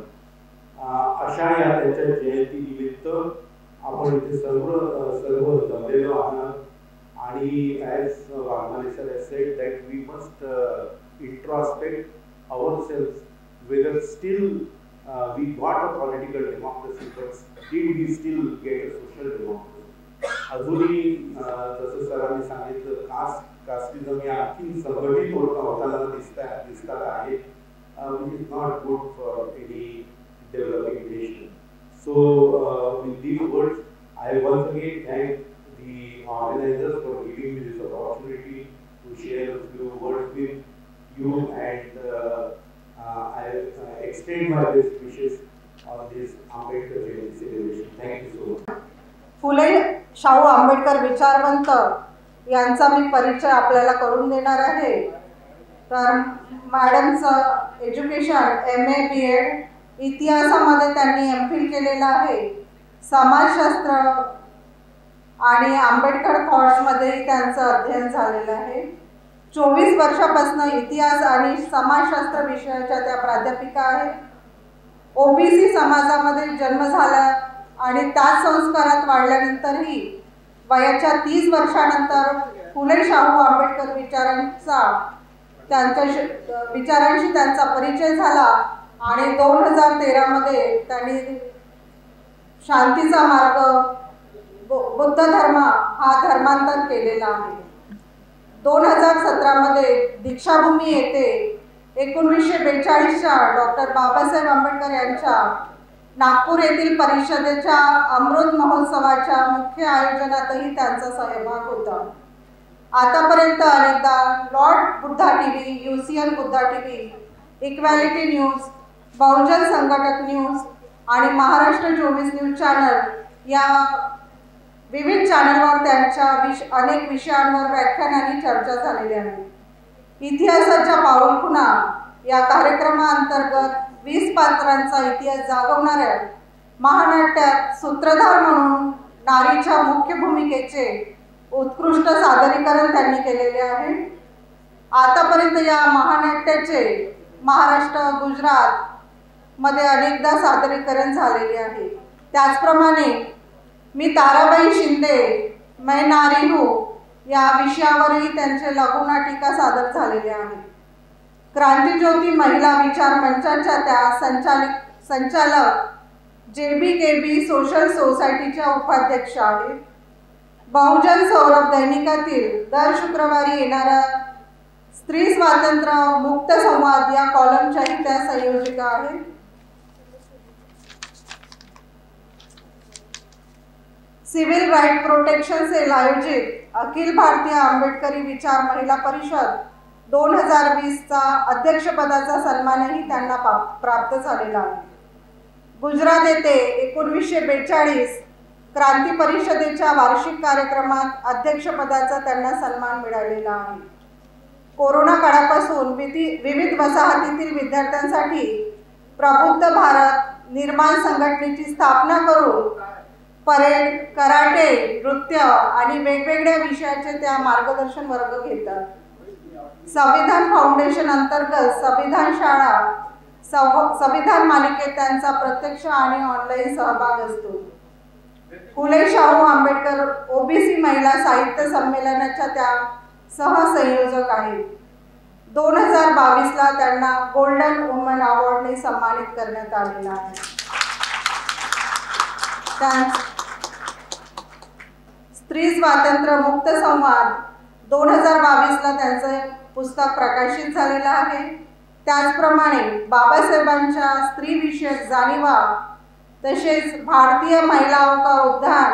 अशा या त्यांच्या जयंती निमित्त आपण इथे सर्व जमलेलो आहात. आणि as Waghmare sir has said that we must introspect ourselves whether still we got a political democracy, but did we still get a social democracy? अजूनही जसं सरांनी सांगितलं, कास्टिझम या आणखी संघटित होताना दिसतात आहे, which is not good for any developing nation. So with these words, I once again thank the organizers for giving me this opportunity to share a few words with you, and I extend my best wishes on this Ambedkar Jayanti celebration. Thank you so much. Phule Shahu Ambedkar विचारवंत यांचा मी परिचय आपल्याला करून देणार आहे. तर मॅडमचं education MA BEd, इतिहासामध्ये त्यांनी MPhil केलेलं आहे. समाजशास्त्र आणि आंबेडकर थॉट्समध्येही त्यांचं अध्ययन झालेलं आहे. 24 वर्षापासून इतिहास आणि समाजशास्त्र विषयाच्या त्या प्राध्यापिका आहेत. OBC समाजामध्ये जन्म झाला आणि त्याच संस्कारात वाढल्यानंतरही वयाच्या 30 वर्षानंतर फुले शाहू आंबेडकर विचारांशी त्यांचा परिचय झाला आणि 2013 मध्ये त्यांनी शांतीचा मार्ग बुद्ध धर्म हा धर्मांतर केलेला आहे. 2017 मध्ये दीक्षाभूमी येथे 1942च्या डॉक्टर बाबासाहेब आंबेडकर यांच्या नागपूर येथील परिषदेच्या अमृत महोत्सवाच्या मुख्य आयोजनातही त्यांचा सहभाग होता. आतापर्यंत अनेकदा lord Buddha TV, UCN Buddha TV, equality news, Bahujan Sanghatak news आणि महाराष्ट्र 24 न्यूज चॅनल या विविध चॅनलवर त्यांच्या अनेक विषयांवर व्याख्यानांनी चर्चा झालेली आहे. इतिहासाच्या पाऊलखुणा या कार्यक्रमाअंतर्गत 20 पात्रांचा इतिहास जागवणाऱ्या महानाट्यात सूत्रधार म्हणून नारीच्या मुख्य भूमिकेचे उत्कृष्ट सादरीकरण त्यांनी केलेले आहे. आतापर्यंत या महानाट्याचे महाराष्ट्र, गुजरात मध्ये अनेकदा सादरीकरण झालेले आहे. त्याचप्रमाणे मी ताराबाई शिंदे मैं नारी हूँ या विषयावरही त्यांचे लघुनाटिका सादर झालेले आहे. क्रांतिज्योती महिला विचार मंचाच्या त्या संचालक JBKB सोशल सोसायटीच्या उपाध्यक्ष आहेत. बहुजन सौरभ दैनिकातील दर शुक्रवारी येणाऱ्या स्त्री स्वातंत्र्य मुक्त संवाद या कॉलमच्याही त्या संयोजिका आहेत. सिव्हिल राईट प्रोटेक्शन सेल आयोजित अखिल भारतीय आंबेडकरी विचार महिला परिषद 2020चा अध्यक्षपदाचा सन्मानही त्यांना प्राप्त झालेला आहे. गुजरात येथे 1942 क्रांती परिषदेच्या वार्षिक कार्यक्रमात अध्यक्षपदाचा त्यांना सन्मान मिळालेला आहे. कोरोना काळापासून विविध वसाहतीतील विद्यार्थ्यांसाठी प्रबुद्ध भारत निर्माण संघटनेची स्थापना करून परेड, कराटे, नृत्य आणि वेगवेगळ्या विषयाचे त्या मार्गदर्शन वर्ग घेतात. संविधान फाउंडेशन अंतर्गत संविधान शाळा, संविधान मालिकेत त्यांचा प्रत्यक्ष आणि ऑनलाईन सहभाग असतो. फुले शाहू आंबेडकर OBC महिला साहित्य संमेलनाच्या त्या सहसंयोजक आहेत. 2022ला त्यांना गोल्डन वुमन अवॉर्डने सन्मानित करण्यात आलेला आहे. स्त्री स्वातंत्र्य मुक्त संवाद 2022ला त्यांचे पुस्तक प्रकाशित झालेलं आहे. त्याचप्रमाणे बाबासाहेबांच्या स्त्रीविषयक जाणीवा, तसेच भारतीय महिलाओं का उद्धार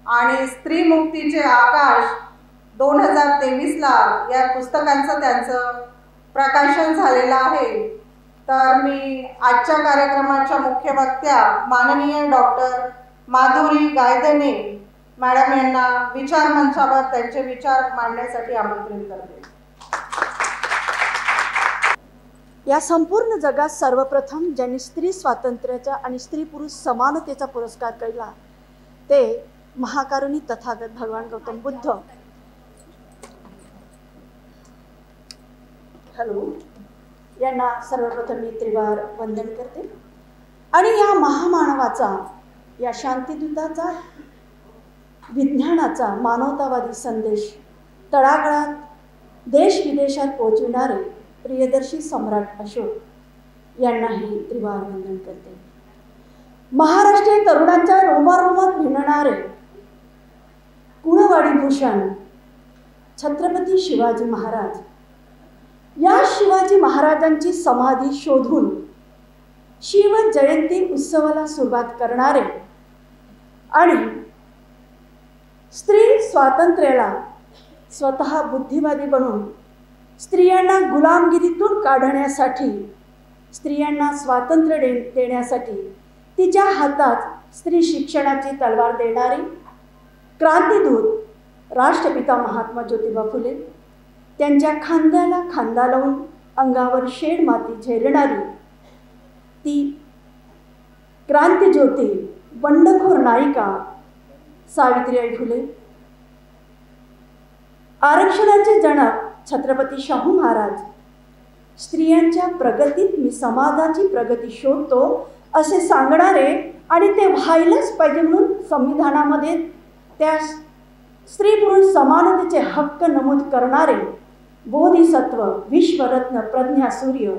आणि स्त्री मुक्तीचे आकाश 2023ला या पुस्तकांचं त्यांचं प्रकाशन झालेलं आहे. तर मी आजच्या कार्यक्रमाच्या मुख्य वक्त्या माननीय डॉक्टर माधुरी गायधने मॅडम यांना विचार मंचावर त्यांचे विचार मांडण्यासाठी आमंत्रित करते. या संपूर्ण जगात सर्वप्रथम ज्यांनी स्त्री स्वातंत्र्याचा आणि स्त्री पुरुष समानतेचा पुरस्कार केला ते महाकारुणी तथागत भगवान गौतम बुद्ध यांना सर्वप्रथम मी त्रिवार वंदन करते. आणि या महामानवाचा, या शांतिदूताचा, विज्ञानाचा मानवतावादी संदेश तळागाळात देश विदेशात पोहोचविणारे प्रियदर्शी सम्राट अशोक यांनाही त्रिवार वंदन करते. महाराष्ट्रीय तरुणांच्या रोमारोमात भिनणारे कुळवाडी भूषण छत्रपती शिवाजी महाराज, या शिवाजी महाराजांची समाधी शोधून शिव जयंती उत्सवाला सुरुवात करणारे आणि स्त्री स्वातंत्र्याला स्वतः बुद्धिवादी बनून स्त्रियांना गुलामगिरीतून काढण्यासाठी, स्त्रियांना स्वातंत्र्य देण्यासाठी तिच्या हातात स्त्री शिक्षणाची तलवार देणारी क्रांतिदूत राष्ट्रपिता महात्मा ज्योतिबा फुले, त्यांच्या खांद्याला खांदा लावून अंगावर शेड माती झेलणारी ती क्रांतिज्योती बंडखोर नायिका सावित्रीबाई फुले, आरक्षणाचे जनक छत्रपती शाहू महाराज, स्त्रियांच्या प्रगतीत मी समाजाची प्रगती शोधतो असे सांगणारे आणि ते व्हायलाच पाहिजे म्हणून संविधानामध्ये त्या स्त्री पुरुष समानतेचे हक्क नमूद करणारे बोधिसत्व विश्वरत्न प्रज्ञासूर्य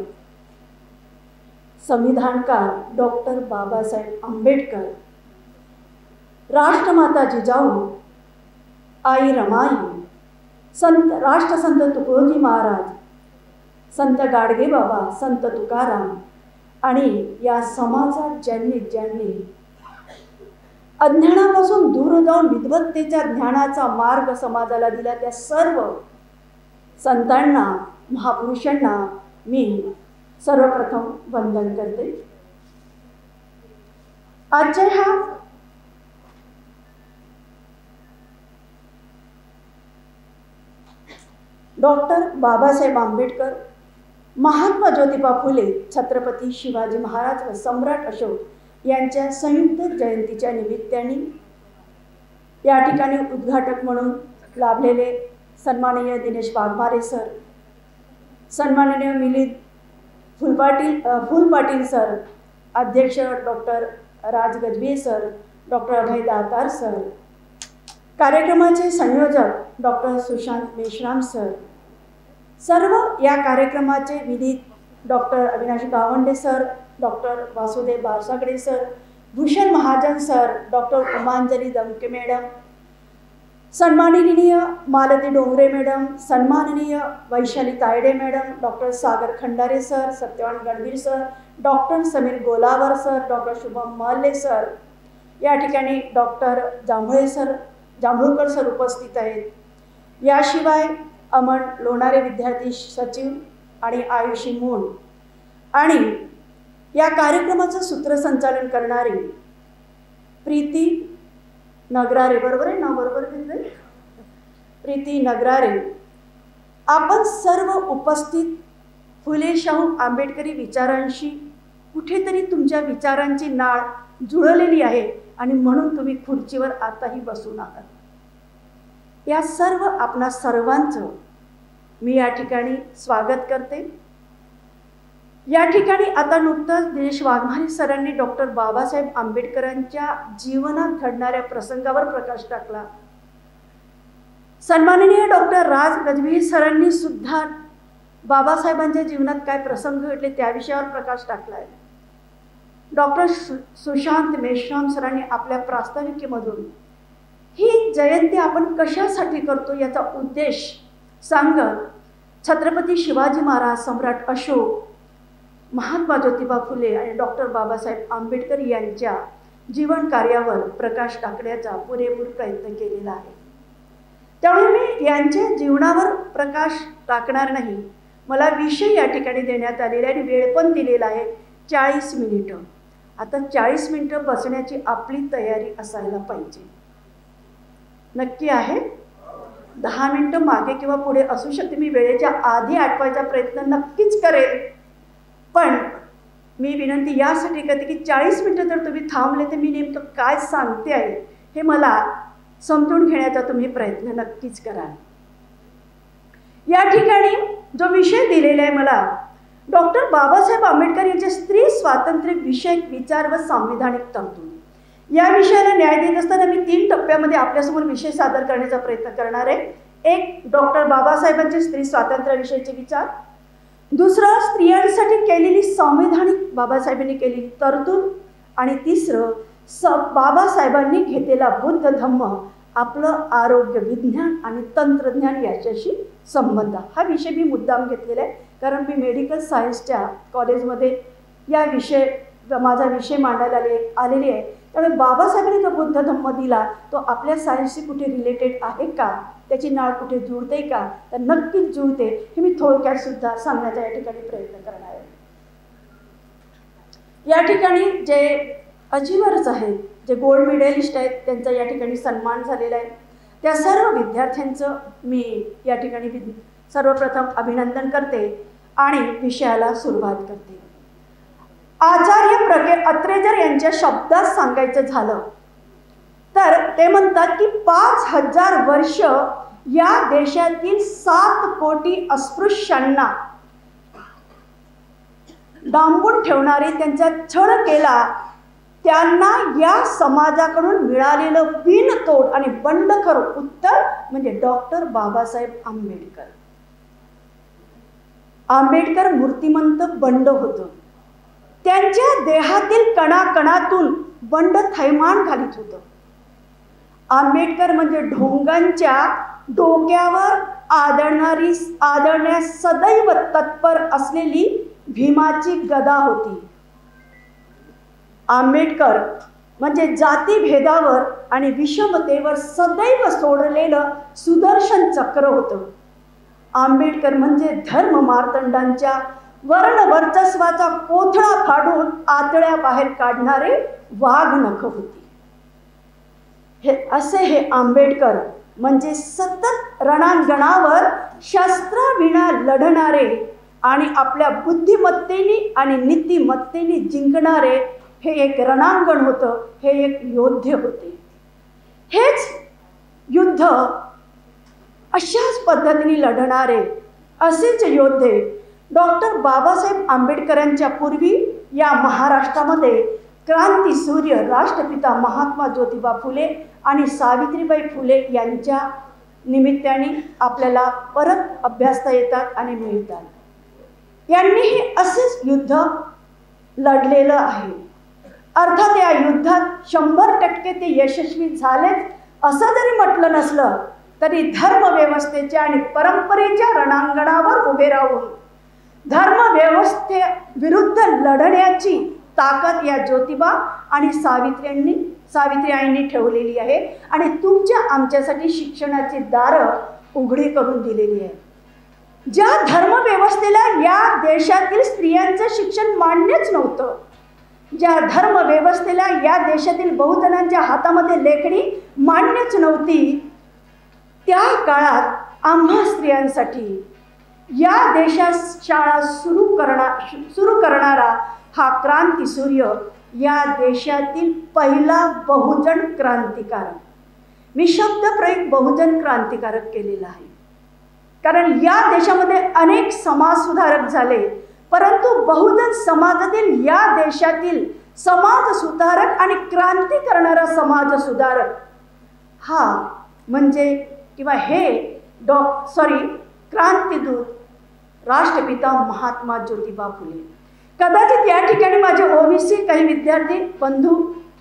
संविधानकार डॉक्टर बाबासाहेब आंबेडकर, राष्ट्रमाता जिजाऊ, आई रमाई, राष्ट्रसंत तुकडोजी महाराज, संत गाडगेबाबा, संत तुकाराम आणि या समाजात ज्यांनी अज्ञानापासून दूर जाऊन विद्वत्तेच्या ज्ञानाचा मार्ग समाजाला दिला, त्या सर्व संतांना, महापुरुषांना मी सर्वप्रथम वंदन करते. आजच्या ह्या डॉक्टर बाबासाहेब आंबेडकर, महात्मा ज्योतिबा फुले, छत्रपती शिवाजी महाराज व सम्राट अशोक यांच्या संयुक्त जयंतीच्या निमित्ताने या ठिकाणी उद्घाटक म्हणून लाभलेले सन्माननीय दिनेश वाघमारे सर, सन्माननीय मिलिंद फुलपाटील सर, अध्यक्ष doctor Raj Gajbe sir, doctor Abhay Datar sir, कार्यक्रमाचे संयोजक डॉक्टर सुशांत मेश्राम सर, सर्व या कार्यक्रमाचे विधित doctor Avinash Gawande sir, doctor Vasudev Barasagade sir, Bhushan Mahajan sir, doctor Umanjali Damke madam, सन्माननीय मालती डोंगरे मॅडम, सन्माननीय Vaishali Tayde madam, doctor Sagar Khandare sir, Satyawan Ganvir sir, doctor Sameer Golawar sir, doctor Shubham Mahale sir, या ठिकाणी डॉक्टर जांभूळकर सर उपस्थित आहेत. याशिवाय अमन लोणारे विद्यार्थी सचिव आणि आयुषी मूळ आणि या कार्यक्रमाचं सूत्रसंचालन करणारी प्रीती नगरारे, बरोबर आहे ना? बरोबर घेतलंय, प्रीती नगरारे. आपण सर्व उपस्थित फुले शाहू आंबेडकरी विचारांशी कुठेतरी तुमच्या विचारांची नाळ जुळलेली आहे आणि म्हणून तुम्ही खुर्चीवर आताही बसून आहात. या सर्व आपणा सर्वांचं मी या ठिकाणी स्वागत करते. या ठिकाणी आता नुकतंच दिनेश वाघमारे सरांनी डॉक्टर बाबासाहेब आंबेडकरांच्या जीवनात घडणाऱ्या प्रसंगावर प्रकाश टाकला. सन्माननीय डॉक्टर राज गजबे सरांनी सुद्धा बाबासाहेबांच्या जीवनात काय प्रसंग घडले त्या विषयावर प्रकाश टाकलाय. डॉक्टर सुशांत मेश्राम सरांनी आपल्या प्रास्ताविकेमधून ही जयंती आपण कशासाठी करतो याचा उद्देश सांगत छत्रपती शिवाजी महाराज, सम्राट अशोक, महात्मा ज्योतिबा फुले आणि डॉक्टर बाबासाहेब आंबेडकर यांच्या जीवन कार्यावर प्रकाश टाकण्याचा पुरेपूर प्रयत्न केलेला आहे. त्यामुळे मी यांच्या जीवनावर प्रकाश टाकणार नाही. मला विषय या ठिकाणी देण्यात आलेला आहे आणि वेळ पण दिलेला आहे 40 मिनिटं. आता 40 मिनिटं बसण्याची आपली तयारी असायला पाहिजे. नक्की आहे? 10 मिनिटं मागे किंवा पुढे असू शकते. मी वेळेच्या आधी आटवायचा प्रयत्न नक्कीच करेल. पण मी विनंती यासाठी करते की 40 मिनिटं जर तुम्ही थांबले तर मी नेमकं काय सांगते आहे हे मला समजून घेण्याचा तुम्ही प्रयत्न नक्कीच कराल. या ठिकाणी जो विषय दिलेला आहे मला, डॉक्टर बाबासाहेब आंबेडकर यांचे स्त्री स्वातंत्र्य विषयक विचार व संविधानिक तरतुदी या विषयाला न्याय देत असताना मी 3 टप्प्यामध्ये आपल्यासमोर विषय सादर करण्याचा प्रयत्न करणार आहे. एक, डॉक्टर बाबासाहेबांचे स्त्री स्वातंत्र्याविषयीचे विचार. दुसरं, स्त्रियांसाठी केलेली संविधानिक बाबासाहेबांनी केलेली तरतूद. आणि तिसरं, बाबासाहेबांनी घेतलेला बुद्ध धम्म, आपलं आरोग्य विज्ञान आणि तंत्रज्ञान याच्याशी संबंध. हा विषय मी मुद्दाम घेतलेला आहे कारण मी मेडिकल सायन्सच्या कॉलेजमध्ये माझा विषय मांडायला आलेली आहे. त्यामुळे बाबासाहेबांनी जो बुद्ध धम्म दिला तो आपल्या सायन्सशी कुठे रिलेटेड आहे का, त्याची नाळ कुठे जुळते का, तर नक्कीच जुळते. हे मी थोडक्यात सुद्धा सांगण्याचा या ठिकाणी प्रयत्न करणार आहे. या ठिकाणी जे अचिव्हर्स आहेत, जे गोल्ड मेडलिस्ट आहेत, त्यांचा या ठिकाणी सन्मान झालेला आहे. त्या सर्व विद्यार्थ्यांचं मी या ठिकाणी सर्वप्रथम अभिनंदन करते आणि विषयाला सुरुवात करते. आचार्य अत्रेजर यांच्या शब्दात सांगायचं झालं तर ते म्हणतात की 5000 वर्ष या देशातील 7 कोटी अस्पृश्यांना डांबून ठेवणारे, त्यांचा छळ केला, त्यांना या समाजाकडून मिळालेलं बिनतोड आणि बंडखोर उत्तर म्हणजे डॉक्टर बाबासाहेब आंबेडकर. आंबेडकर मूर्तिमंत बंड होतं. त्यांच्या देहातील कणाकणातून बंड थैमान घालीत होतं. आंबेडकर म्हणजे ढोंगांच्या डोक्यावर आदळण्यास सदैव तत्पर असलेली भीमाची गदा होती. आंबेडकर म्हणजे जातीभेदावर आणि विषमतेवर सदैव सोडलेलं सुदर्शन चक्र होतं. आंबेडकर म्हणजे धर्म मार्तंडांच्या वर्ण वर्चस्वाचा कोथळा फाडून आतड्या बाहेर काढणारे वाघ नख होती. हे आंबेडकर म्हणजे सतत रणांगणावर शस्त्राविना लढणारे आणि आपल्या बुद्धिमत्तेने आणि नीतिमत्तेने जिंकणारे हे एक रणांगण होतं. हे एक योद्धे होते. हेच युद्ध अशाच पद्धतीने लढणारे असेच योद्धे डॉक्टर बाबासाहेब आंबेडकरांच्या पूर्वी या महाराष्ट्रामध्ये क्रांतीसूर्य राष्ट्रपिता महात्मा ज्योतिबा फुले आणि सावित्रीबाई फुले यांच्या निमित्ताने आपल्याला परत अभ्यासता येतात आणि मिळतात. यांनीही असेच युद्ध लढलेलं आहे. अर्थात या युद्धात 100% ते यशस्वी झालेच असं जरी म्हटलं नसलं तरी धर्मव्यवस्थेच्या आणि परंपरेच्या रणांगणावर उभे राहून धर्मव्यवस्थे विरुद्ध लढण्याची ताकद या ज्योतिबा आणि सावित्री आईंनी ठेवलेली आहे आणि तुमच्या आमच्यासाठी शिक्षणाची दारं उघडी करून दिलेली आहे. ज्या धर्मव्यवस्थेला या देशातील स्त्रियांचं शिक्षण मान्यच नव्हतं, ज्या धर्मव्यवस्थेला या देशातील बहुजनांच्या हातामध्ये लेखणी मान्यच नव्हती, त्या काळात आम्हा स्त्रियांसाठी या देशात शाळा सुरू करणारा हा क्रांतीसूर्य या देशातील पहिला बहुजन क्रांतिकारक. मी शब्दप्रयोग बहुजन क्रांतिकारक केलेला आहे कारण या देशामध्ये अनेक समाज सुधारक झाले, परंतु बहुजन समाजातील या देशातील समाज सुधारक आणि क्रांती करणारा समाज सुधारक हा म्हणजे किंवा हे क्रांतीदूत राष्ट्रपिता महात्मा ज्योतिबा फुले. कदाचित या ठिकाणी माझे ओबीसी काही विद्यार्थी बंधू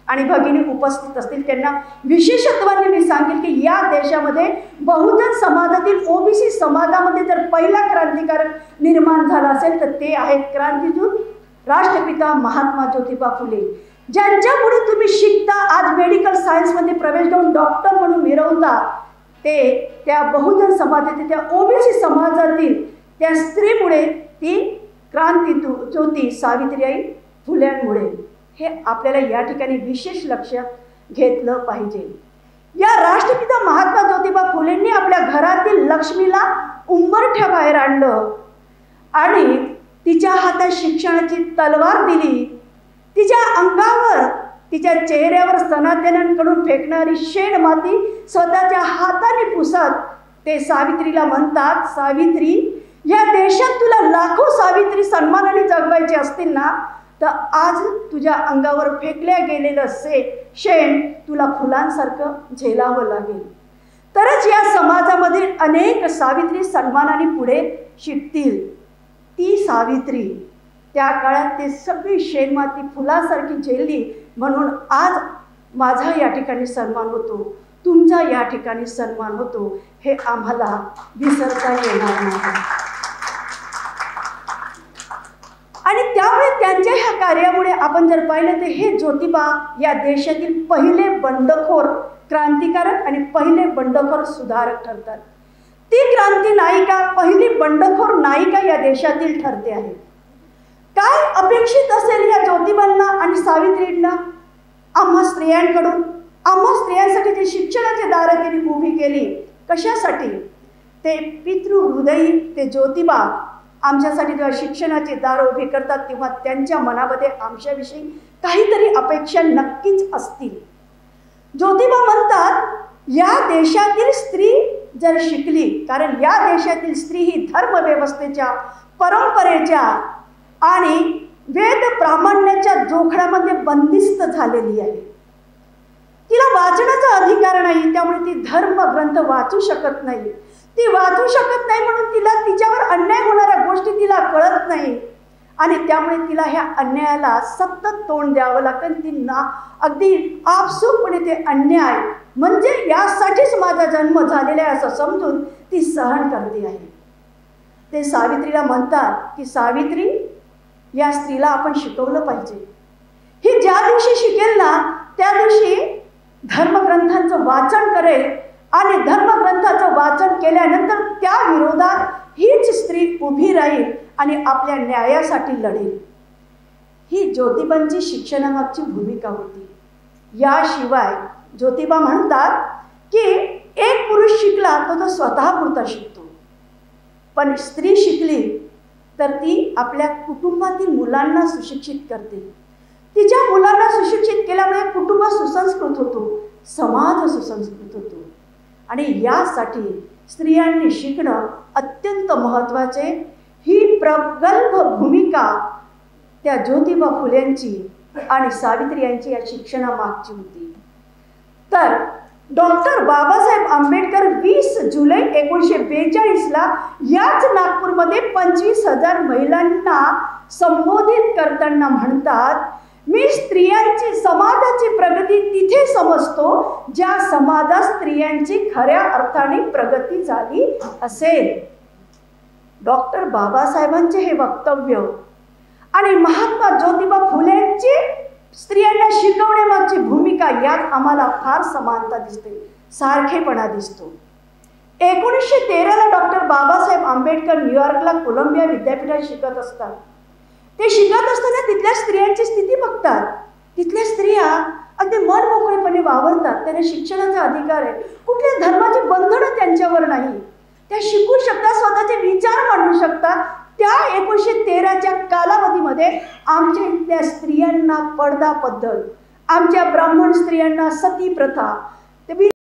आणि भगिनी उपस्थित असतील, त्यांना विशेषत्वाने मी सांगेल की या देशामध्ये बहुजन समाजातील ओबीसी समाजामध्ये जर पहिला क्रांतिकारक निर्माण झाला असेल तर ते आहेत क्रांतीदूत राष्ट्रपिता महात्मा ज्योतिबा फुले, ज्यांच्यापुढे तुम्ही शिकता, आज मेडिकल सायन्समध्ये प्रवेश घेऊन डॉक्टर म्हणून मिरवता. ते त्या बहुजन समाजातील त्या ओबीसी समाजातील त्या स्त्रीमुळे, ती क्रांतीज्योती सावित्रीबाई फुल्यांमुळे. हे आपल्याला या ठिकाणी विशेष लक्षात घेतलं पाहिजे. या राष्ट्रपिता महात्मा ज्योतिबा फुलेंनी आपल्या घरातील लक्ष्मीला उंबरठ्या बाहेर आणलं आणि तिच्या हातात शिक्षणाची तलवार दिली. तिच्या अंगावर, तिच्या चेहऱ्यावर सनातन्यांकडून फेकणारी शेण माती स्वतःच्या हाताने पुसत ते सावित्रीला म्हणतात, सावित्री, या देशात तुला लाखो सावित्री सन्मानाने जगवायचे असतील ना, तर आज तुझ्या अंगावर फेकल्या गेलेलं शेण तुला फुलांसारखं झेलावं लागेल. तरच या समाजामध्ये अनेक सावित्री सन्मानाने पुढे शिकतील. ती सावित्री त्या काळात ते सगळी शेणमाती फुलासारखी झेलली, म्हणून आज माझा या ठिकाणी सन्मान होतो, तुमचा या ठिकाणी सन्मान होतो. हे आम्हाला विसरता येणार नाही. आणि त्यामुळे त्यांच्या ह्या कार्यामुळे आपण जर पाहिलं तर हे ज्योतिबा या देशातील पहिले बंडखोर क्रांतिकारक आणि पहिले बंडखोर सुधारक ठरतात. ती क्रांती नायिका, पहिली बंडखोर नायिका या देशातील ठरते आहे. काय अपेक्षित असेल या ज्योतिबांना आणि सावित्रींना आम्हा स्त्रियांकडून? आम्हा स्त्रियांसाठी जे शिक्षणाची दारं त्यांनी उभी केली, कशासाठी? ते पितृहृदयी ते ज्योतिबा आमच्यासाठी जेव्हा शिक्षणाची दारं उभी करतात तेव्हा त्यांच्या मनामध्ये आमच्याविषयी काहीतरी अपेक्षा नक्कीच असतील. ज्योतिबा म्हणतात, या देशातील स्त्री जर शिकली, कारण या देशातील स्त्री ही धर्मव्यवस्थेच्या, परंपरेच्या आणि वेद प्रामाण्याच्या जोखडामध्ये बंदिस्त झालेली आहे. तिला वाचनाचा अधिकार नाही, त्यामुळे ती धर्मग्रंथ वाचू शकत नाही. ती वाचू शकत नाही म्हणून तिला तिच्यावर अन्याय होणाऱ्या गोष्टी तिला कळत नाही आणि त्यामुळे तिला ह्या अन्यायाला सतत तोंड द्यावं लागतं. ती अगदी आपसूकपणे ते अन्याय म्हणजे यासाठीच माझा जन्म झालेला आहे असं समजून ती सहन करते आहे. ते सावित्रीला म्हणतात की सावित्री, या स्त्रीला आपण शिकवलं पाहिजे. ही ज्या दिवशी शिकेल ना त्या दिवशी धर्मग्रंथांचं वाचन करेल आणि धर्मग्रंथाचं वाचन केल्यानंतर त्या विरोधात हीच स्त्री उभी राहील आणि आपल्या न्यायासाठी लढेल. ही ज्योतिबांची शिक्षणामागची भूमिका होती. याशिवाय ज्योतिबा म्हणतात की एक पुरुष शिकला तर तो स्वतःपुरता शिकतो, पण स्त्री शिकली तर ती आपल्या कुटुंबातील मुलांना सुशिक्षित करते. तिच्या मुलांना सुशिक्षित केल्यामुळे कुटुंब सुसंस्कृत होतो, समाज सुसंस्कृत होतो. आणि यासाठी स्त्रियांनी शिकणं अत्यंत महत्त्वाचे. ही प्रगल्भ भूमिका त्या ज्योतिबा फुलेंची आणि सावित्री यांची या शिक्षणामागची होती. तर डॉक्टर बाबासाहेब आंबेडकर 20 जुलै 1942ला याच नागपूरमध्ये 25,000 महिलांना संबोधित करताना म्हणतात, मी स्त्रियांची समाजाची प्रगती तिथे समजतो ज्या समाजात स्त्रियांची खऱ्या अर्थाने प्रगती झाली असेल. डॉक्टर बाबासाहेबांचे हे वक्तव्य आणि महात्मा ज्योतिबा फुलेंची स्त्रियांना शिकवण्यामागची भूमिका यात आम्हाला फार समानता दिसते, सारखेपणा दिसतो. 1913ला डॉक्टर बाबासाहेब आंबेडकर न्यूयॉर्कला कोलंबिया विद्यापीठात शिकत असतात. ते शिकत असताना तिथल्या स्त्रियांची स्थिती बघतात. तिथल्या स्त्रिया अगदी मनमोकळेपणे वावरतात, त्यांना शिक्षणाचा अधिकार आहे, कुठल्या धर्माची बंधनं त्यांच्यावर नाही, त्या शिकू शकतात, स्वतःचे विचार मांडू शकतात. त्या 1913च्या कालावधीमध्ये आमच्या इथल्या स्त्रियांना पडदा पद्धत, आमच्या ब्राह्मण स्त्रियांना सती प्रथा,